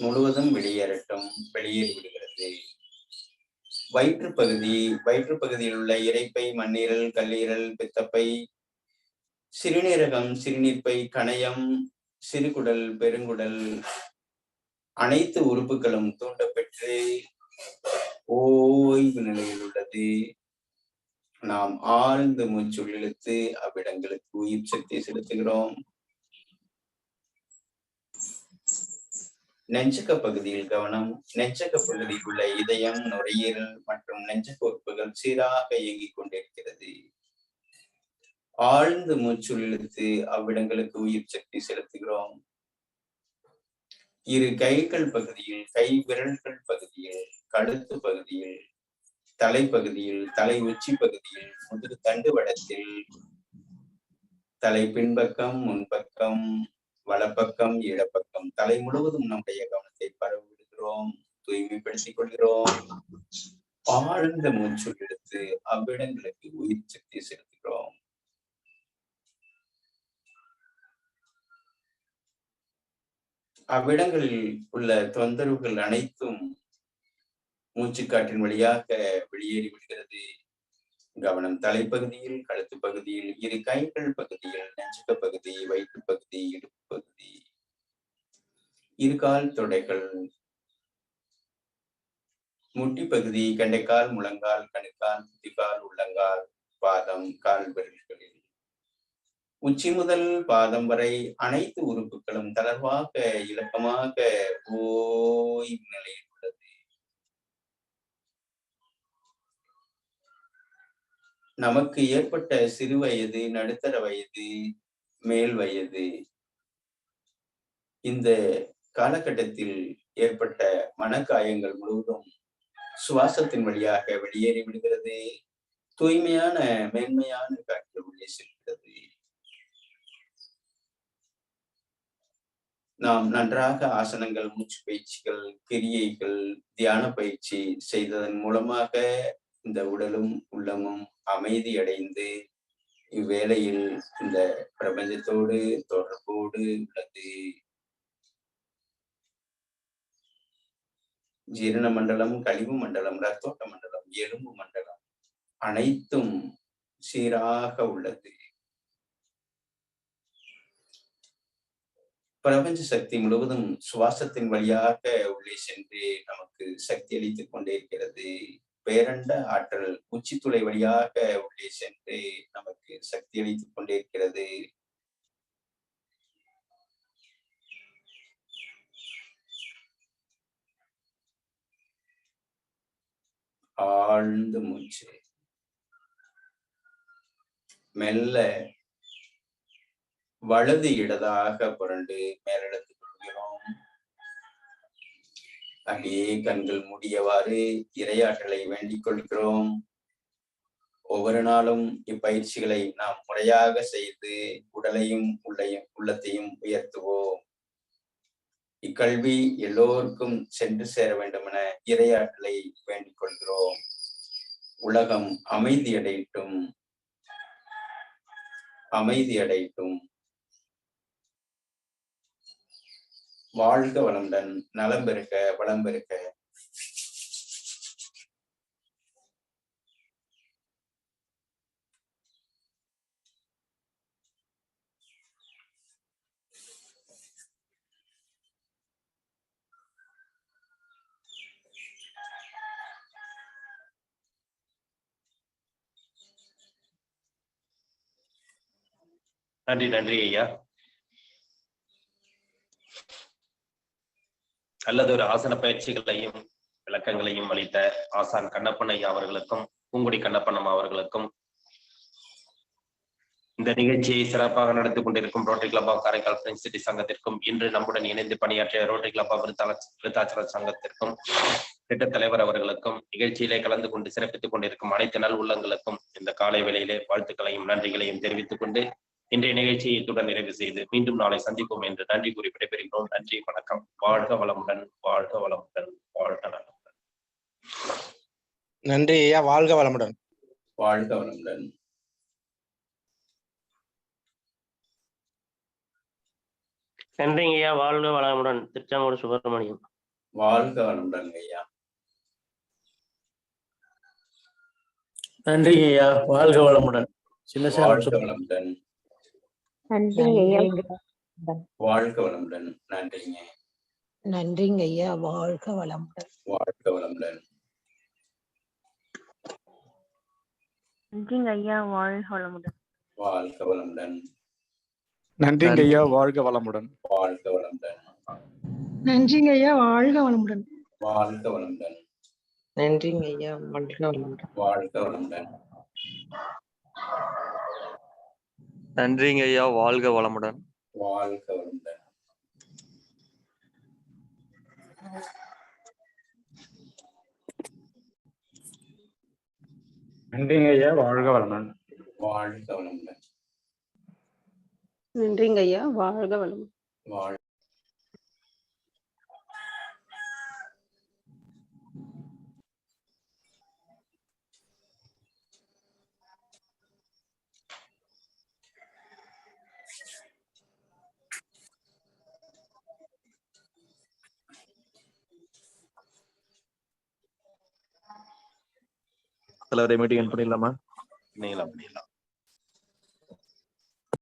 முழுவதும் வெளியேறட்டும். வெளியேறி விடுகிறது. வயிற்று பகுதியில் உள்ள இரைப்பை, மண்ணீரல், கல்லீரல், பித்தப்பை, சிறுநீரகம், சிறுநீர்ப்பை, கணையம், சிறுகுடல், பெருங்குடல் அனைத்து உறுப்புகளும் தூண்டப்பெற்று ஓய்வு நிலையில் உள்ளது. நாம் ஆழ்ந்து மூச்சு இழுத்து அவ்விடங்களுக்கு உயிர் சக்தி செலுத்துகிறோம். நெஞ்சக பகுதியில் கவனம். நெஞ்சக பகுதியில் உள்ள இதயம், நுரையீரல் மற்றும் நெஞ்சக உறுப்புகள் சீராக இயங்கிக் கொண்டிருக்கிறது. ஆழ்ந்து மூச்சு இழுத்து அவ்விடங்களுக்கு உயிர் சக்தி செலுத்துகிறோம். இரு கைகள் பகுதியில், கை விரல்கள் பகுதியில், கழுத்து பகுதியில், தலைப்பகுதியில், தலை உச்சி பகுதியில், முதுகு தண்டு வடத்தில், தலை பின்பக்கம், முன்பக்கம், வலப்பக்கம், இடப்பக்கம், தலை முழுவதும் நம்முடைய கவனத்தை பரவி விடுகிறோம். தூய்மைப்படுத்திக் கொள்கிறோம். ஆழ்ந்த மூச்சு எடுத்து அவ்விடங்களுக்கு உயிர் சக்தி செலுத்துகிறோம். அவ்விடங்களில் உள்ள தொந்தரவுகள் அனைத்தும் மூச்சுக்காற்றின் வழியாக வெளியேறி விடுகிறது. கவனம் தலைப்பகுதியில், கழுத்து பகுதியில், இரு கைகள் பகுதியில், நெஞ்சக பகுதி, வயிற்று பகுதி, இடுப்பு பகுதி, இரு கால் தொடைகள், முட்டி பகுதி, கண்டைக்கால், முழங்கால், கணுக்கால், குதிகால், உள்ளங்கால், பாதம், கால் விரல்களில் உச்சி முதல் பாதம் வரை அனைத்து உறுப்புகளும் தளர்வாக இலக்கமாக ஓய்வு நிலையில் உள்ளது. நமக்கு ஏற்பட்ட சிறு வயது, நடுத்தர வயது, மேல் வயது, இந்த காலகட்டத்தில் ஏற்பட்ட மனக்காயங்கள் முழுவதும் சுவாசத்தின் வழியாக வெளியேறி விடுகிறது. தூய்மையான மேன்மையான காற்று உள்ளே செல்கிறது. நாம் நன்றாக ஆசனங்கள், மூச்சு பயிற்சிகள், கிரியைகள், தியான பயிற்சி செய்ததன் மூலமாக இந்த உடலும் உள்ளமும் அமைதி அடைந்து இவ்வேளையில் இந்த பிரபஞ்சத்தோடு தொடர்போடு உள்ளது. ஜீரண மண்டலம், கழிவு மண்டலம், ரத்தோட்ட மண்டலம், எலும்பு மண்டலம் அனைத்தும் சீராக உள்ளது. பிரபஞ்ச சக்தி முழுவதும் சுவாசத்தின் வழியாக உள்ளே சென்று நமக்கு சக்தி அளித்துக் கொண்டே இருக்கிறது. பேரண்ட ஆற்றல் உச்சித்துளை வழியாக உள்ளே சென்று நமக்கு சக்தி அளித்துக் கொண்டே இருக்கிறது. ஆழ்ந்த மூச்சு. மெல்ல வலது இடதாக புரண்டு மேலெழுத்துக் கொள்கிறோம். அப்படியே கண்கள் மூடியவாறு இறையாற்றலை வேண்டிக் கொள்கிறோம். ஒவ்வொரு நாளும் இப்பயிற்சிகளை நாம் முறையாக செய்து உடலையும் உள்ளத்தையும் உயர்த்துவோம். இக்கல்வி எல்லோருக்கும் சென்று சேர வேண்டும் என இறையாற்றலை வேண்டிக் கொள்கிறோம். உலகம் அமைதியடையட்டும், அமைதியடையட்டும். வாழ்க வளமுடன், நலம் பெருக, வளம் பெருக. நன்றி நன்றி ஐயா. நல்லதொரு ஆசன பயிற்சிகளையும் விளக்கங்களையும் அளித்த ஆசான் கண்ணப்பன் ஐயா அவர்களுக்கும் பூங்குடி கண்ணப்பண்ணம் அவர்களுக்கும், இந்த நிகழ்ச்சியை சிறப்பாக நடத்தி கொண்டிருக்கும் Rotary club of Karaikal French city சங்கத்திற்கும், இன்று நம்முடன் இணைந்து பணியாற்றிய ரோட்டரி கிளப் ஆஃப் விருத்தாச்சல சங்கத்திற்கும் திட்ட தலைவர் அவர்களுக்கும், நிகழ்ச்சியிலே கலந்து கொண்டு சிறப்பித்துக் கொண்டிருக்கும் அனைத்து நல் உள்ளங்களுக்கும் இந்த காலை வேளையிலே வாழ்த்துக்களையும் நன்றிகளையும் தெரிவித்துக் கொண்டு இன்றைய நிகழ்ச்சியை இத்துடன் நிறைவு செய்து மீண்டும் நாளை சந்திப்போம் என்று நன்றி கூறி விடைபெறுகிறோம். நன்றி, வணக்கம். வாழ்க வளமுடன், வாழ்க வளமுடன், வாழ்க நலமுடன். நன்றி ஐயா. வாழ்க வளமுடன். வாழ்க வளமுடன். நன்றிங்க ஐயா. வாழ்க வளமுடன். திருச்சாங்கோடு சுப்பிரமணியம். வாழ்க வளமுடன் ஐயா. நன்றிங்க ஐயா. வாழ்க வளமுடன். வாழ்க வளமுடன். நன்றிங்க ஐயா. வாழ்க வளமுடன். நன்றிங்க. நன்றிங்க ஐயா. வாழ்க வளமுடன். வாழ்க வளமுடன். நன்றிங்க ஐயா. வாழ்க வளமுடன். வாழ்க வளமுடன். நன்றிங்க ஐயா. வாழ்க வளமுடன். வாழ்க வளமுடன். நன்றிங்க ஐயா. வாழ்க வளமுடன். வாழ்க வளமுடன். நன்றிங்க ஐயா. வாழ்க வளமுடன். வாழ்க வளமுடன். நன்றிங்க ஐயா. வாழ்க வளமுடன். வாழ்க வளமுடன். நன்றிங்க ஐயா. வாழ்க வளமுடன். வாழ்க வளமுடன். நன்றிங்க ஐயா. வாழ்க வளமுடன். வாழ் தலைவரை மீட்டிங் பண்ணிடலாமா? நீளம்